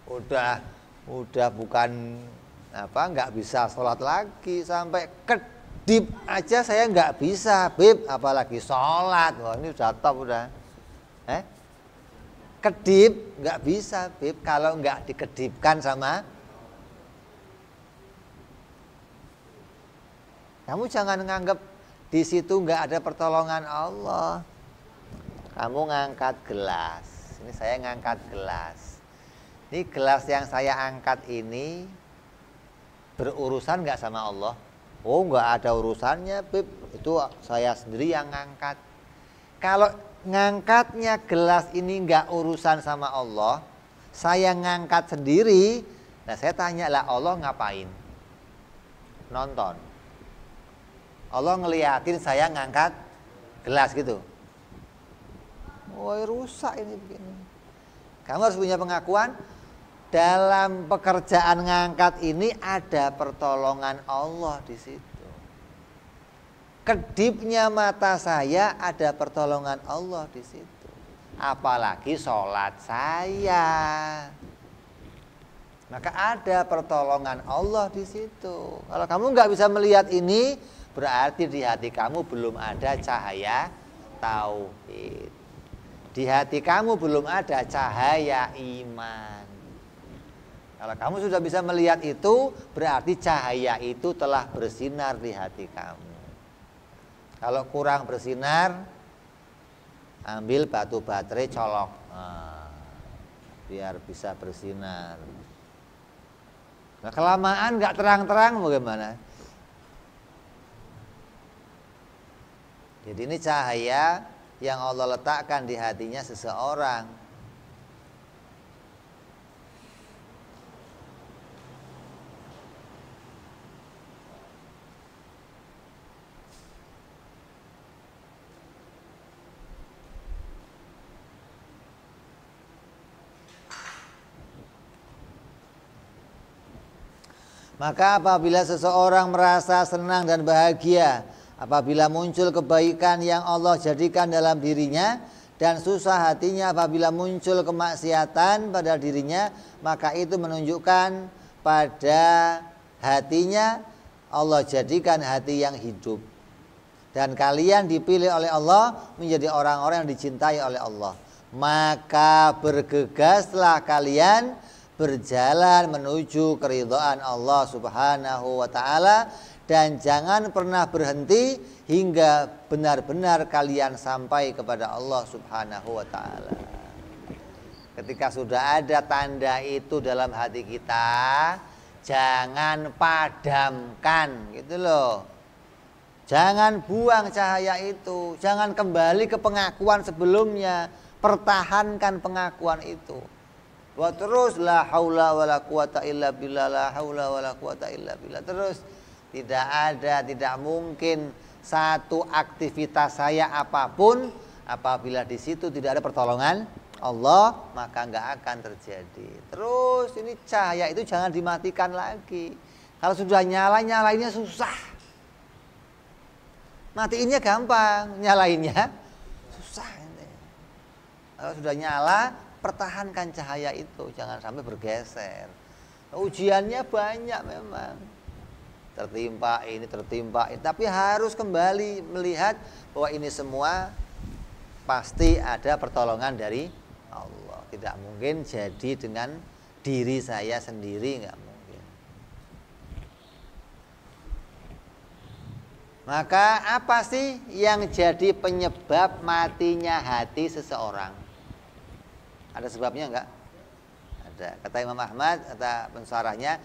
Udah Udah bukan nggak bisa sholat lagi, sampai kedip aja saya nggak bisa, Bib, apalagi sholat. Wah, ini udah top udah. Kedip nggak bisa, Bib, kalau nggak dikedipkan sama. Kamu jangan nganggep di situ nggak ada pertolongan Allah. Kamu ngangkat gelas. Ini saya ngangkat gelas. Ini gelas yang saya angkat ini berurusan nggak sama Allah? Oh, nggak ada urusannya, Bib. Itu saya sendiri yang ngangkat. Kalau ngangkatnya gelas ini nggak urusan sama Allah, saya ngangkat sendiri. Nah, saya tanya lah, Allah ngapain? Nonton. Allah ngeliatin saya ngangkat gelas gitu. Woi, rusak ini begini. Kamu harus punya pengakuan, dalam pekerjaan ngangkat ini ada pertolongan Allah di situ. Kedipnya mata saya ada pertolongan Allah di situ. Apalagi sholat saya. Maka ada pertolongan Allah di situ. Kalau kamu nggak bisa melihat ini, berarti di hati kamu belum ada cahaya tauhid. Di hati kamu belum ada cahaya iman. Kalau kamu sudah bisa melihat itu, berarti cahaya itu telah bersinar di hati kamu. Kalau kurang bersinar, ambil batu baterai colok, biar bisa bersinar. Nah, kelamaan nggak terang-terang bagaimana? Jadi ini cahaya yang Allah letakkan di hatinya seseorang. Maka apabila seseorang merasa senang dan bahagia apabila muncul kebaikan yang Allah jadikan dalam dirinya, dan susah hatinya apabila muncul kemaksiatan pada dirinya, maka itu menunjukkan pada hatinya Allah jadikan hati yang hidup. Dan kalian dipilih oleh Allah menjadi orang-orang yang dicintai oleh Allah. Maka bergegaslah kalian berjalan menuju keridhaan Allah Subhanahu wa ta'ala, dan jangan pernah berhenti hingga benar-benar kalian sampai kepada Allah Subhanahu wa ta'ala. Ketika sudah ada tanda itu dalam hati kita, jangan padamkan, gitu loh. Jangan buang cahaya itu, jangan kembali ke pengakuan sebelumnya, pertahankan pengakuan itu. Wa terus la haula wala quwata illa billah, la haula wala quwata illa billah. Terus tidak mungkin satu aktivitas saya apapun apabila di situ tidak ada pertolongan Allah, maka nggak akan terjadi. Terus ini cahaya itu jangan dimatikan lagi. Kalau sudah nyala, nyalainnya susah. Matiinnya gampang, nyalainnya susah. Kalau sudah nyala, pertahankan cahaya itu, jangan sampai bergeser. Ujiannya banyak memang, tertimpa ini, tapi harus kembali melihat bahwa ini semua pasti ada pertolongan dari Allah. Tidak mungkin jadi dengan diri saya sendiri, nggak mungkin. Maka apa sih yang jadi penyebab matinya hati seseorang? Ada sebabnya enggak? Ada. Kata Imam Ahmad, kata pensarahnya,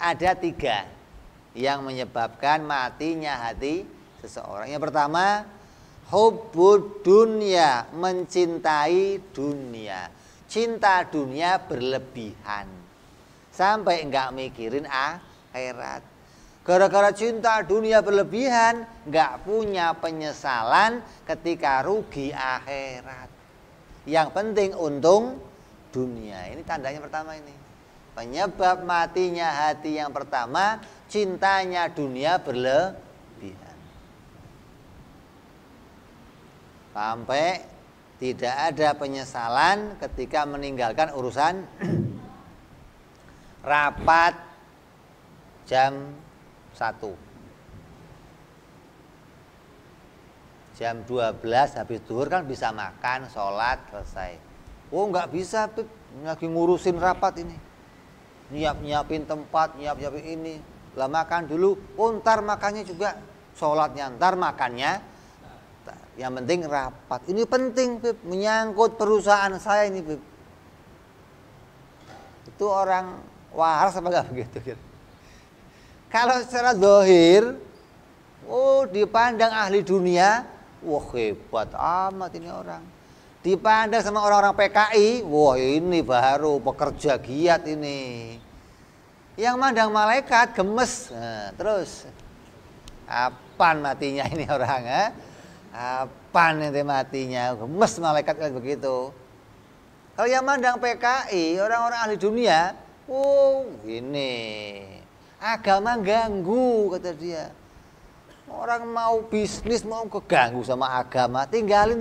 ada 3 yang menyebabkan matinya hati seseorang. Yang pertama, hubbud dunya, mencintai dunia. Cinta dunia berlebihan sampai enggak mikirin akhirat. Gara-gara cinta dunia berlebihan, enggak punya penyesalan ketika rugi akhirat. Yang penting untung dunia. Ini tandanya pertama ini. Penyebab matinya hati yang pertama, cintanya dunia berlebihan. Sampai tidak ada penyesalan ketika meninggalkan urusan rapat jam 1. Jam 12 habis zuhur kan bisa makan, sholat, selesai. Oh nggak bisa, Beb. Lagi ngurusin rapat ini. Nyiapin tempat, nyiapin ini. Lah makan dulu, oh ntar makannya juga. Sholatnya ntar, makannya. Yang penting rapat. Ini penting, Beb. Menyangkut perusahaan saya ini, Beb. Itu orang waras apa enggak begitu? Kalau secara zahir, oh dipandang ahli dunia, wah hebat amat ini orang. Dipandang sama orang-orang PKI, wah ini baru pekerja giat ini. Yang mandang malaikat gemes. Nah, terus apaan matinya ini orang? Apaan nanti matinya? Gemes malaikat kayak begitu. Kalau yang mandang PKI, orang-orang ahli dunia, oh ini agama ganggu kata dia. Orang mau bisnis mau keganggu sama agama, tinggalin.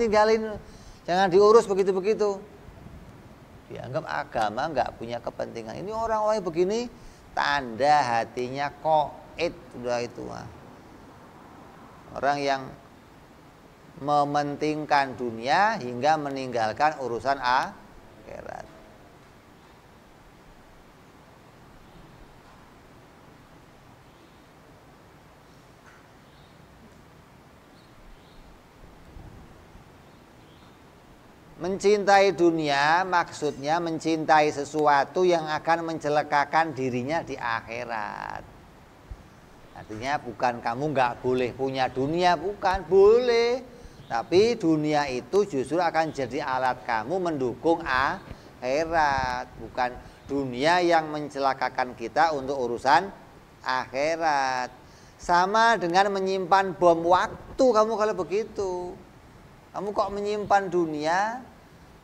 Jangan diurus begitu-begitu. Dianggap agama nggak punya kepentingan. Ini orang-orang begini tanda hatinya koit udah itu mah. Orang yang mementingkan dunia hingga meninggalkan urusan akhirat. Mencintai dunia maksudnya mencintai sesuatu yang akan mencelakakan dirinya di akhirat. Artinya bukan kamu nggak boleh punya dunia, bukan, boleh. Tapi dunia itu justru akan jadi alat kamu mendukung akhirat. Bukan dunia yang mencelakakan kita untuk urusan akhirat. Sama dengan menyimpan bom waktu kamu kalau begitu. Kamu kok menyimpan dunia,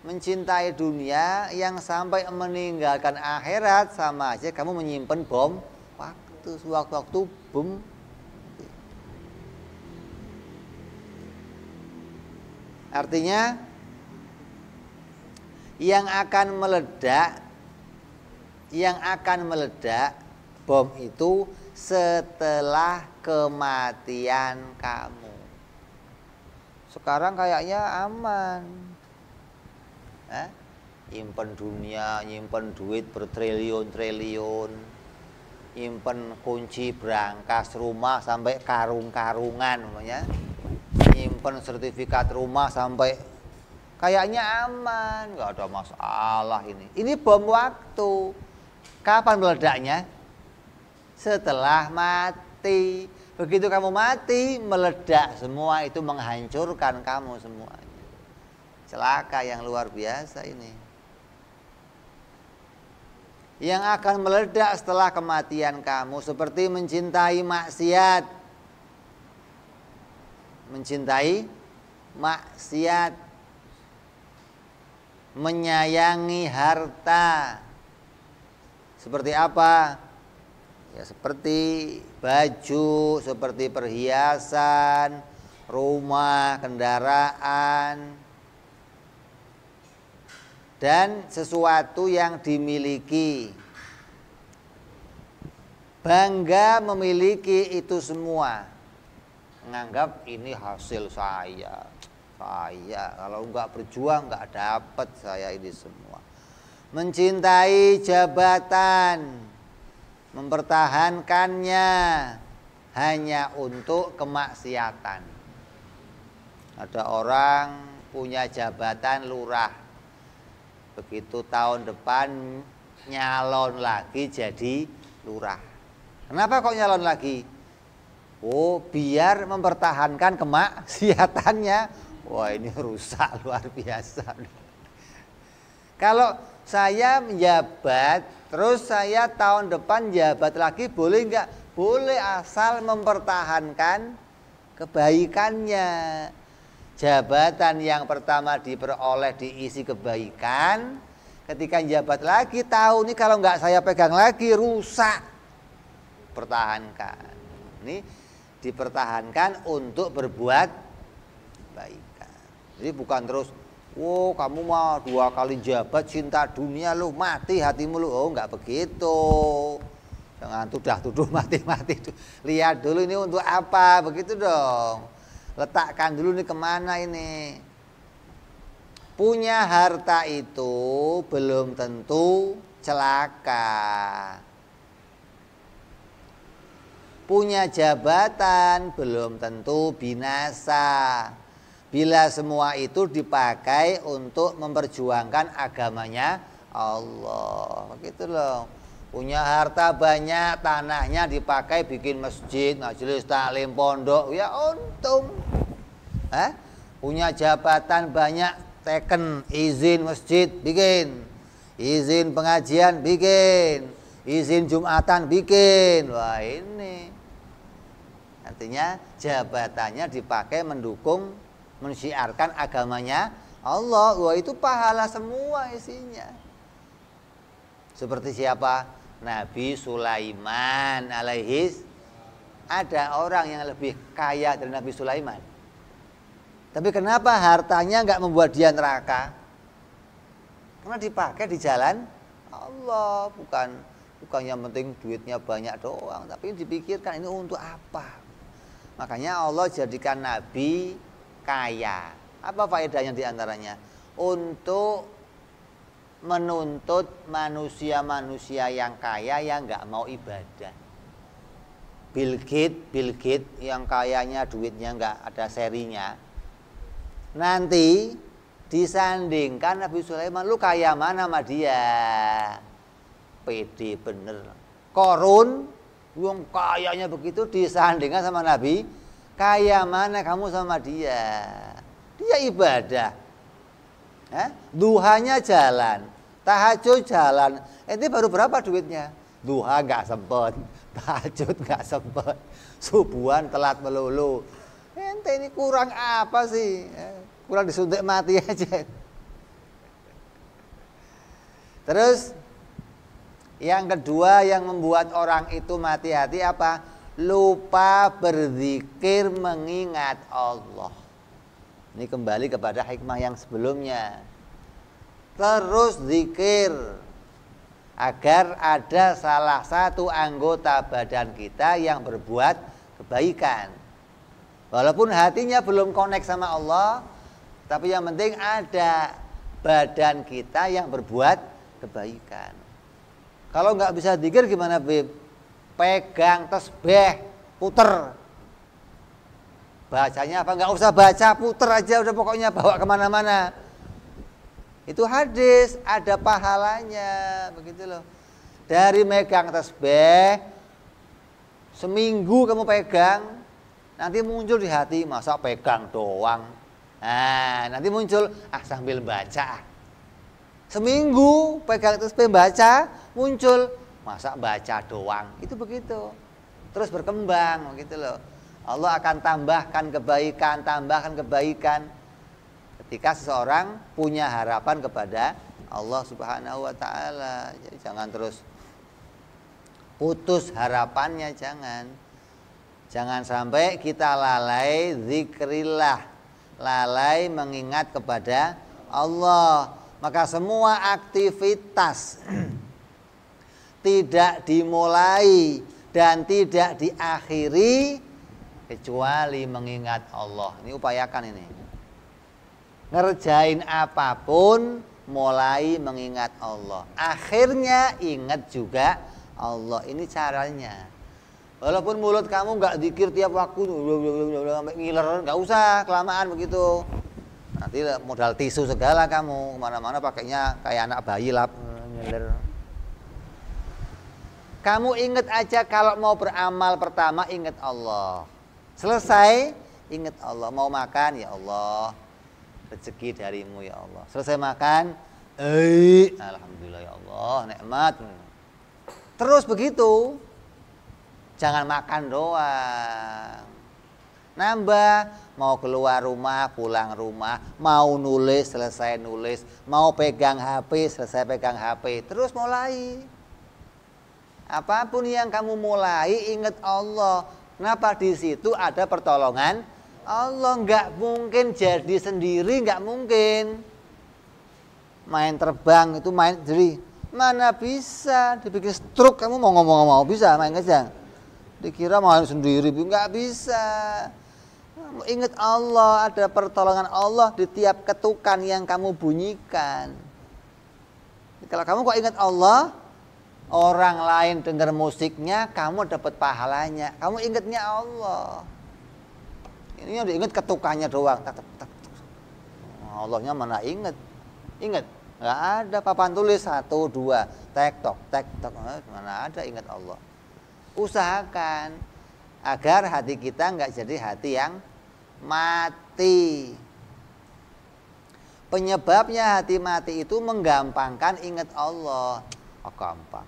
mencintai dunia yang sampai meninggalkan akhirat, sama aja kamu menyimpan bom waktu. Sewaktu-waktu bom. Artinya yang akan meledak bom itu setelah kematian kamu. Sekarang kayaknya aman. Nyimpen dunia, nyimpen duit bertriliun-triliun, nyimpen kunci brankas rumah sampai karung-karungan namanya. Nyimpen sertifikat rumah sampai kayaknya aman, nggak ada masalah ini. Ini bom waktu. Kapan meledaknya? Setelah mati. Begitu kamu mati, meledak semua itu, menghancurkan kamu semuanya. Celaka yang luar biasa ini. Yang akan meledak setelah kematian kamu seperti mencintai maksiat. Mencintai maksiat, menyayangi harta. Seperti apa? Ya seperti baju, seperti perhiasan, rumah, kendaraan, dan sesuatu yang dimiliki. Bangga memiliki itu semua. Menganggap ini hasil saya kalau enggak berjuang enggak dapat saya ini semua. Mencintai jabatan, mempertahankannya hanya untuk kemaksiatan. Ada orang punya jabatan lurah, begitu tahun depan nyalon lagi jadi lurah. Kenapa kok nyalon lagi? Oh, biar mempertahankan kemaksiatannya. Wah, ini rusak luar biasa. Kalau saya menjabat, terus saya tahun depan jabat lagi, boleh nggak? Boleh, asal mempertahankan kebaikannya. Jabatan yang pertama diperoleh diisi kebaikan, ketika jabat lagi tahu nih kalau nggak saya pegang lagi rusak. Pertahankan. Ini dipertahankan untuk berbuat kebaikan. Jadi bukan terus Wow, kamu mah 2 kali jabat cinta dunia lu, mati hatimu lu. Oh, enggak begitu. Jangan tuduh mati-mati. Lihat dulu ini untuk apa, begitu dong. Letakkan dulu nih kemana ini. Punya harta itu belum tentu celaka. Punya jabatan belum tentu binasa. Bila semua itu dipakai untuk memperjuangkan agamanya Allah. Begitu loh. Punya harta banyak, tanahnya dipakai bikin masjid, majelis taklim, pondok, ya untung. Punya jabatan banyak, teken izin masjid bikin, izin pengajian bikin, izin jumatan bikin. Wah, ini artinya jabatannya dipakai mendukung, mensyiarkan agamanya Allah. Wah, itu pahala semua isinya. Seperti siapa? Nabi Sulaiman alaihis. Ada orang yang lebih kaya dari Nabi Sulaiman. Tapi kenapa hartanya nggak membuat dia neraka? Karena dipakai di jalan Allah. Bukan yang penting duitnya banyak doang, tapi dipikirkan ini untuk apa. Makanya Allah jadikan Nabi kaya. Apa faedahnya diantaranya? Untuk menuntut manusia-manusia yang kaya yang nggak mau ibadah. Bill Gates yang kayanya duitnya nggak ada serinya. Nanti disandingkan Nabi Sulaiman, lu kaya mana sama dia? Pede bener. Korun yang kayanya begitu disandingkan sama Nabi, kaya mana kamu sama dia? Dia ibadah. Duhanya jalan, tahajud jalan. Ini baru berapa duitnya? Duha nggak sempet, tahajud nggak sempet, subuhan telat melulu. Ente ini kurang apa sih? Kurang disuntik mati aja. Terus yang kedua yang membuat orang itu mati hati apa? Lupa berzikir mengingat Allah. Ini kembali kepada hikmah yang sebelumnya. Terus zikir agar ada salah satu anggota badan kita yang berbuat kebaikan. Walaupun hatinya belum connect sama Allah, tapi yang penting ada badan kita yang berbuat kebaikan. Kalau nggak bisa zikir gimana, Beb? Pegang tasbih, puter. Bacanya apa? Nggak usah baca, puter aja udah, pokoknya bawa kemana-mana. Itu hadis, ada pahalanya, begitu loh. Dari megang tasbih, seminggu kamu pegang, nanti muncul di hati, masa pegang doang. Nah, nanti muncul, sambil baca. Seminggu pegang tasbih baca, muncul, masa baca doang. Itu begitu. Terus berkembang, begitu loh. Allah akan tambahkan kebaikan ketika seseorang punya harapan kepada Allah Subhanahu wa taala. Jadi jangan terus putus harapannya, jangan. Jangan sampai kita lalai zikrillah, lalai mengingat kepada Allah. Maka semua aktivitas tidak dimulai dan tidak diakhiri kecuali mengingat Allah. Ini upayakan ini. Ngerjain apapun mulai mengingat Allah. Akhirnya ingat juga Allah. Ini caranya. Walaupun mulut kamu nggak zikir tiap waktu, sampai ngiler, nggak usah kelamaan begitu. Nanti modal tisu segala kamu, kemana-mana pakainya kayak anak bayi lah, ngiler. Kamu ingat aja kalau mau beramal pertama ingat Allah. Selesai, ingat Allah. Mau makan, ya Allah, rezeki darimu ya Allah. Selesai makan, alhamdulillah ya Allah, nikmat. Terus begitu, jangan makan doang. Nambah, mau keluar rumah, pulang rumah, mau nulis, selesai nulis, mau pegang HP, selesai pegang HP. Terus mulai. Apapun yang kamu mulai, ingat Allah. Kenapa? Di situ ada pertolongan Allah. Nggak mungkin jadi sendiri, nggak mungkin. main terbang itu main jadi mana bisa dibikin stroke kamu mau ngomong bisa main aja. Dikira main sendiri nggak bisa. Ingat Allah, ada pertolongan Allah di tiap ketukan yang kamu bunyikan. Kalau kamu kok ingat Allah, orang lain dengar musiknya, kamu dapat pahalanya. Kamu ingatnya Allah. Ini yang diingat ketukannya doang. Allahnya mana ingat? Ingat? Nggak ada papan tulis 1, 2, tek-tok, mana ada ingat Allah. Usahakan agar hati kita nggak jadi hati yang mati. Penyebabnya hati mati itu menggampangkan ingat Allah. Gampang.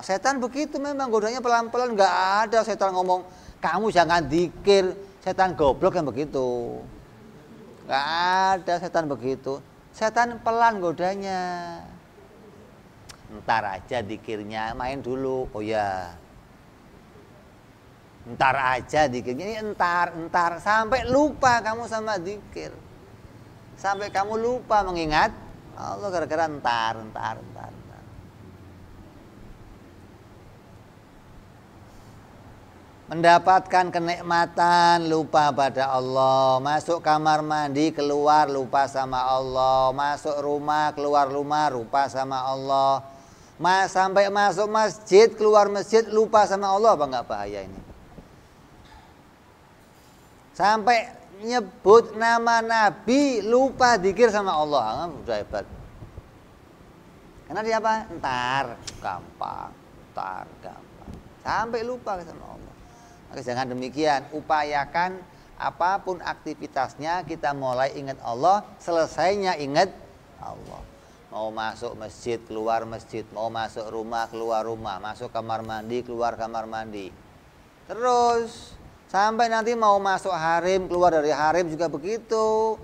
Setan begitu memang godanya pelan-pelan. Nggak ada setan ngomong kamu jangan dzikir. Setan goblok yang begitu. Nggak ada setan begitu. Setan pelan godanya. Ntar aja dzikirnya, main dulu. Oh ya. Ntar aja dzikirnya, ini entar sampai lupa kamu sama dzikir. Sampai kamu lupa mengingat Allah gara-gara entar. Mendapatkan kenikmatan lupa pada Allah. Masuk kamar mandi keluar lupa sama Allah. Masuk rumah keluar rumah lupa sama Allah. Sampai masuk masjid keluar masjid lupa sama Allah. Apa enggak bahaya ini? Sampai nyebut nama Nabi lupa dzikir sama Allah. Udah hebat. Karena dia apa? Gampang. Sampai lupa sama Allah. Maka jangan demikian. Upayakan apapun aktivitasnya kita mulai ingat Allah, selesainya ingat Allah. Mau masuk masjid, keluar masjid. Mau masuk rumah, keluar rumah. Masuk kamar mandi, keluar kamar mandi. Terus sampai nanti mau masuk harim, keluar dari harim juga begitu.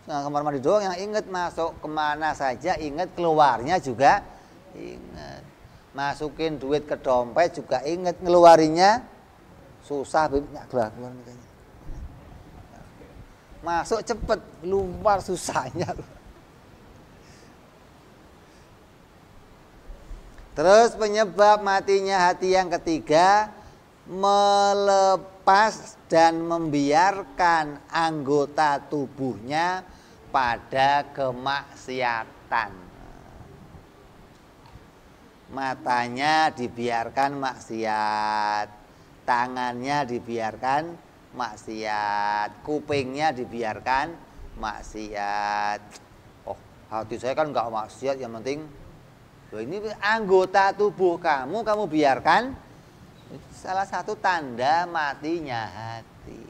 Nah, kamar mandi doang yang ingat, masuk kemana saja ingat, keluarnya juga ingat. Masukin duit ke dompet juga ingat, ngeluarinya susah bibitnya keluar. Masuk cepet, keluar susahnya. Terus penyebab matinya hati yang ketiga, melepas dan membiarkan anggota tubuhnya pada kemaksiatan. Matanya dibiarkan maksiat, tangannya dibiarkan maksiat, kupingnya dibiarkan maksiat. Oh, hati saya kan nggak maksiat, yang penting ini anggota tubuh kamu biarkan. Salah satu tanda matinya hati.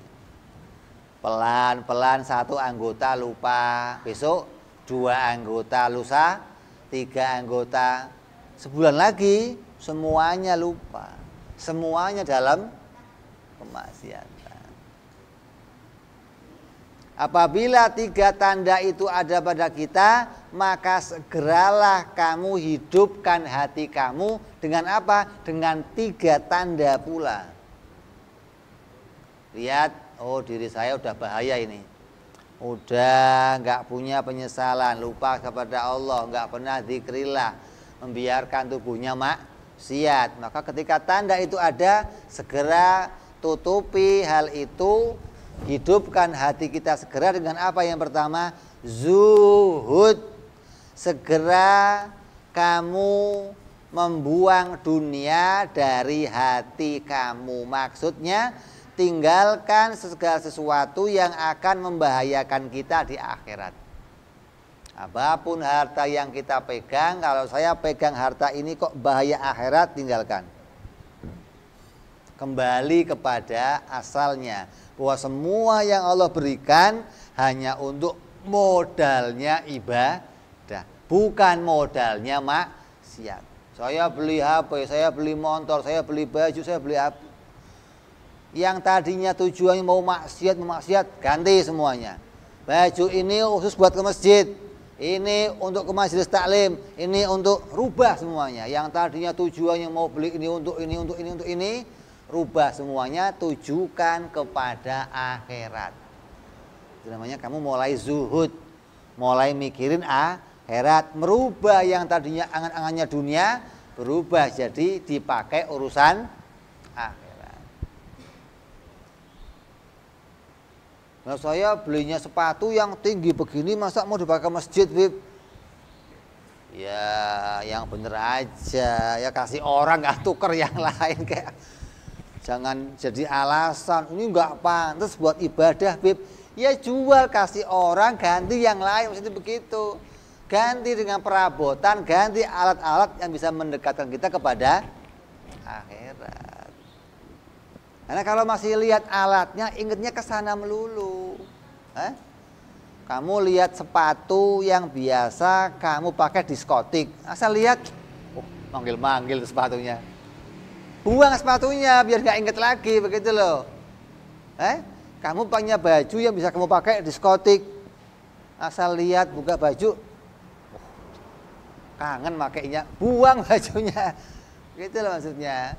Pelan-pelan satu anggota lupa, besok 2 anggota, lusa 3 anggota, sebulan lagi semuanya lupa. Semuanya dalam kemaksiatan. Apabila 3 tanda itu ada pada kita, maka segeralah kamu hidupkan hati kamu dengan apa? Dengan 3 tanda pula. Lihat, oh diri saya udah bahaya ini. Udah nggak punya penyesalan, lupa kepada Allah, nggak pernah dzikrillah, membiarkan tubuhnya maksiat. Maka ketika tanda itu ada, segera tutupi hal itu. Hidupkan hati kita segera dengan apa? Yang pertama, zuhud. Segera kamu membuang dunia dari hati kamu. Maksudnya tinggalkan segala sesuatu yang akan membahayakan kita di akhirat. Apapun harta yang kita pegang, kalau saya pegang harta ini kok bahaya akhirat, tinggalkan. Kembali kepada asalnya, bahwa semua yang Allah berikan hanya untuk modalnya ibadah, bukan modalnya maksiat. Saya beli HP, saya beli motor, saya beli baju, saya beli apa. Yang tadinya tujuannya mau maksiat, ganti semuanya. Baju ini khusus buat ke masjid, ini untuk ke majelis taklim, ini untuk rubah semuanya. Yang tadinya tujuannya mau beli ini untuk ini, rubah semuanya, tujukan kepada akhirat. Itu namanya kamu mulai zuhud. mulai mikirin akhirat, merubah yang tadinya angan-angannya dunia berubah jadi dipakai urusan akhirat. Nah, saya belinya sepatu yang tinggi begini masa mau dipakai masjid, Bib? Ya yang bener aja, ya kasih orang, nggak tuker yang lain. Kayak jangan jadi alasan ini nggak pantas buat ibadah, Bib. Ya jual, kasih orang, ganti yang lain, maksudnya begitu. Ganti dengan perabotan, ganti alat-alat yang bisa mendekatkan kita kepada akhirat. Karena kalau masih lihat alatnya, ingetnya ke sana melulu. Kamu lihat sepatu yang biasa kamu pakai diskotik, asal lihat, manggil-manggil sepatunya. Buang sepatunya biar nggak inget lagi, begitu loh. Kamu punya baju yang bisa kamu pakai diskotik, asal lihat buka baju, kangen makainya, buang bajunya. Gitu loh maksudnya.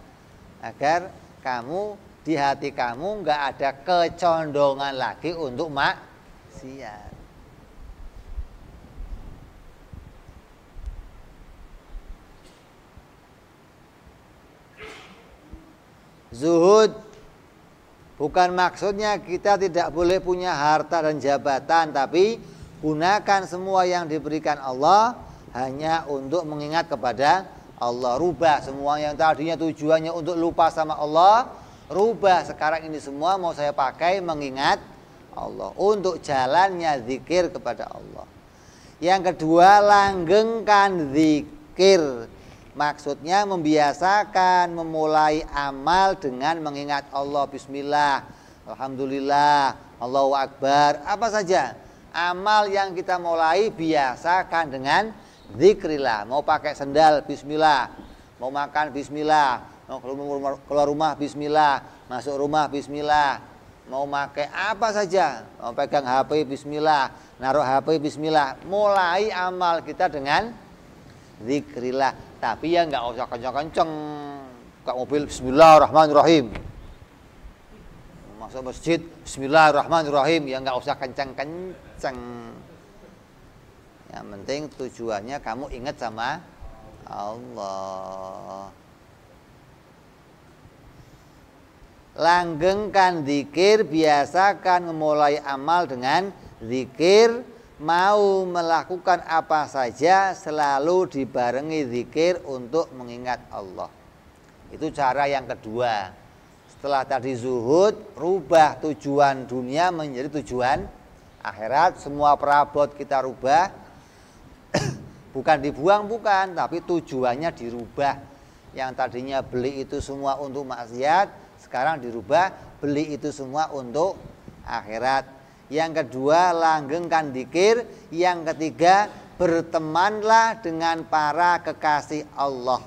Agar kamu di hati kamu nggak ada kecondongan lagi untuk maksiat. Zuhud bukan maksudnya kita tidak boleh punya harta dan jabatan, tapi gunakan semua yang diberikan Allah hanya untuk mengingat kepada Allah. Rubah semua yang tadinya tujuannya untuk lupa sama Allah, rubah sekarang ini semua mau saya pakai mengingat Allah, untuk jalannya zikir kepada Allah. Yang kedua, langgengkan zikir. Maksudnya membiasakan memulai amal dengan mengingat Allah. Bismillah, alhamdulillah, Allahu Akbar, apa saja amal yang kita mulai biasakan dengan zikrillah. Mau pakai sendal, bismillah. Mau makan, bismillah. Mau keluar rumah, bismillah. Masuk rumah, bismillah. Mau pakai apa saja, mau pegang HP, bismillah. Naruh HP, bismillah. Mulai amal kita dengan zikrillah. Tapi ya nggak usah kenceng-kenceng. Buka mobil, bismillahirrahmanirrahim. Masuk masjid, bismillahirrahmanirrahim. Ya nggak usah kenceng-kenceng. Yang penting tujuannya kamu ingat sama Allah. Langgengkan zikir, biasakan memulai amal dengan zikir. Mau melakukan apa saja selalu dibarengi zikir untuk mengingat Allah. Itu cara yang kedua. Setelah tadi zuhud, rubah tujuan dunia menjadi tujuan akhirat. Semua perabot kita rubah. Bukan dibuang, bukan, tapi tujuannya dirubah. Yang tadinya beli itu semua untuk maksiat, sekarang dirubah, beli itu semua untuk akhirat. Yang kedua, langgengkan zikir. Yang ketiga, bertemanlah dengan para kekasih Allah.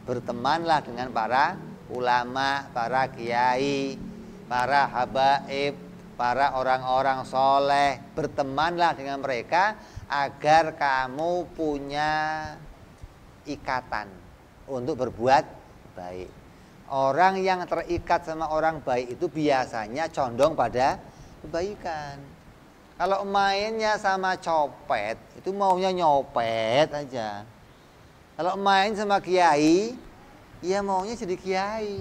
Bertemanlah dengan para ulama, para kiai, para habaib, para orang-orang soleh. Bertemanlah dengan mereka agar kamu punya ikatan untuk berbuat baik. Orang yang terikat sama orang baik itu biasanya condong pada kebaikan. Kalau mainnya sama copet, itu maunya nyopet aja. Kalau main sama kiai, ya maunya jadi kiai.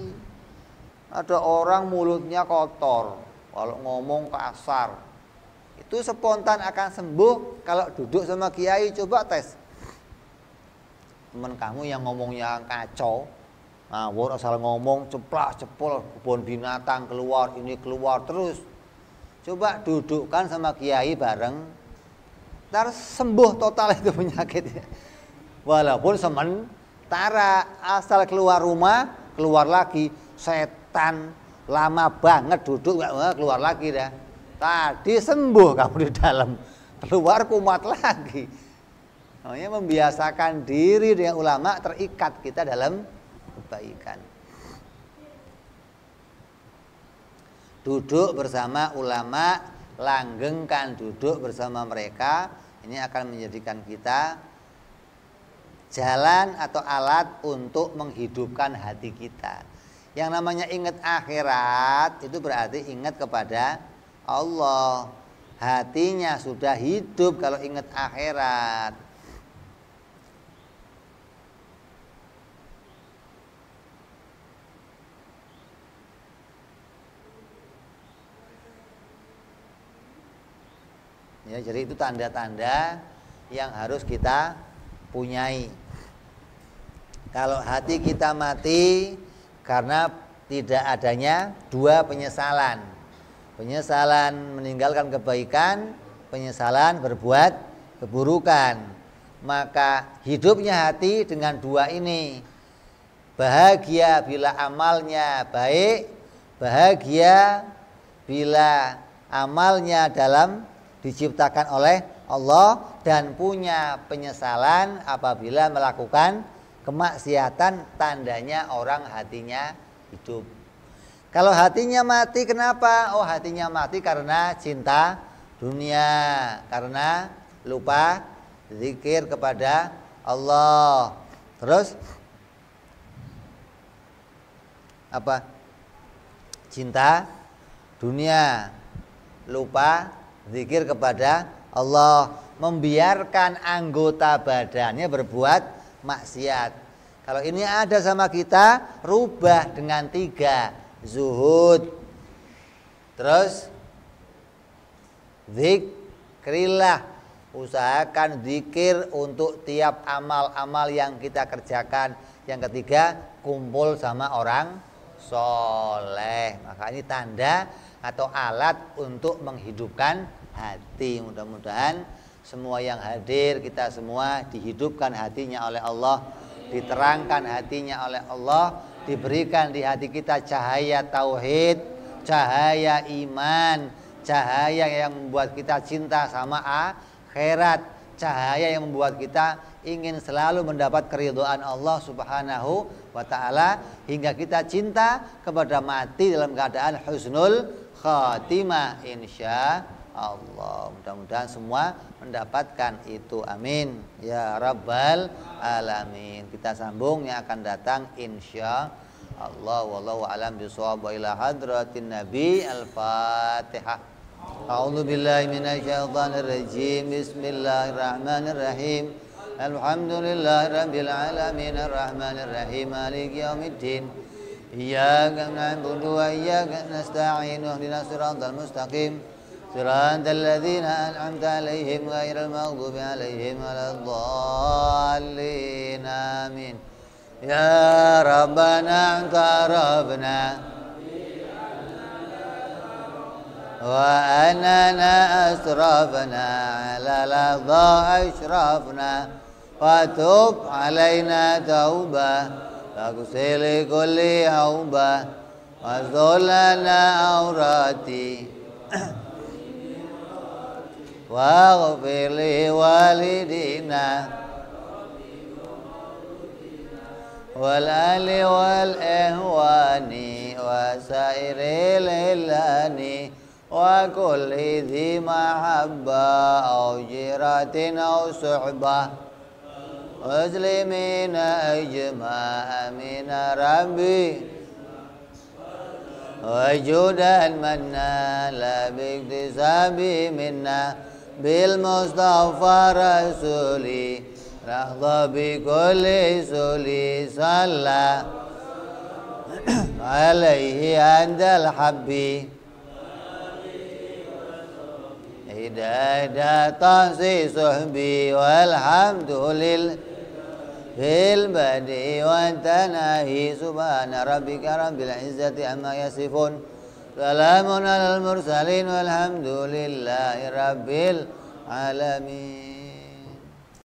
Ada orang mulutnya kotor, kalau ngomong kasar, itu spontan akan sembuh kalau duduk sama kiai. Coba tes. Temen kamu yang ngomongnya kacau, ngawur, asal ngomong, ceplak cepol, kebun binatang keluar, ini keluar terus. Coba dudukkan sama kiai bareng, ntar sembuh total itu penyakitnya. Walaupun sementara, asal keluar rumah, keluar lagi, setan lama banget duduk, nggak keluar lagi dah. Tadi sembuh kamu di dalam, keluar kumat lagi. Namanya membiasakan diri dengan ulama, terikat kita dalam kebaikan. Duduk bersama ulama, langgengkan duduk bersama mereka. Ini akan menjadikan kita jalan atau alat untuk menghidupkan hati kita. Yang namanya ingat akhirat itu berarti ingat kepada Allah. hatinya sudah hidup kalau ingat akhirat. Ya, jadi itu tanda-tanda yang harus kita punyai. Kalau hati kita mati karena tidak adanya dua penyesalan. Penyesalan meninggalkan kebaikan, penyesalan berbuat keburukan. Maka hidupnya hati dengan dua ini. Bahagia bila amalnya baik, bahagia bila amalnya diciptakan oleh Allah, dan punya penyesalan apabila melakukan kemaksiatan, tandanya orang hatinya hidup. Kalau hatinya mati kenapa? Oh, hatinya mati karena cinta dunia, karena lupa zikir kepada Allah. Terus apa? Cinta dunia, lupa zikir kepada Allah, membiarkan anggota badannya berbuat maksiat. Kalau ini ada sama kita, rubah dengan 3: zuhud, terus zikrillah, usahakan zikir untuk tiap amal-amal yang kita kerjakan. Yang ketiga, kumpul sama orang soleh. Maka ini tanda atau alat untuk menghidupkan hati. Mudah-mudahan semua yang hadir, kita semua dihidupkan hatinya oleh Allah, diterangkan hatinya oleh Allah, diberikan di hati kita cahaya tauhid, cahaya iman, cahaya yang membuat kita cinta sama akhirat, cahaya yang membuat kita ingin selalu mendapat keridhaan Allah Subhanahu wa ta'ala, hingga kita cinta kepada mati dalam keadaan husnul khatimah insya Allah. Mudah-mudahan semua mendapatkan itu, amin ya rabbal alamin. Kita sambung yang akan datang insya Allah. Wallahu a'lam bishawab. Wa ila hadratin nabi. Al-Fatihah. A'udzu billahi minasyaitonir rajim. Bismillahirrahmanirrahim. Alhamdulillahi rabbil alamin arrahmanir rahim maliki yaumiddin. Iyyaka na'budu wa iyyaka nasta'in ihdinas siratal mustaqim siratal ladzina an'amta 'alaihim ghairil maghdubi 'alaihim waladdallin amin. Ya Rabbana anta rabbana wa anana asrafna 'ala ladha ashrafna wa tub 'alaina taubah Takusili kulli aubah wa zolana aurati wa ghafirli walidina wal ali wal ihwani wa sairil ilani wa kulli dhi mahabba au jiratin au suhbah muslimina ajma'a min rabbi wajudan manna la biktisabi minna bil mustafa rasuli rahdha bi kulli suli salla alaihi andal habbi hidayatan si suhbi walhamdulillah fil badi wa tanahi subhana rabbika rabbil izzati amma yasifun salamun alal mursalin walhamdulillahi rabbil alamin.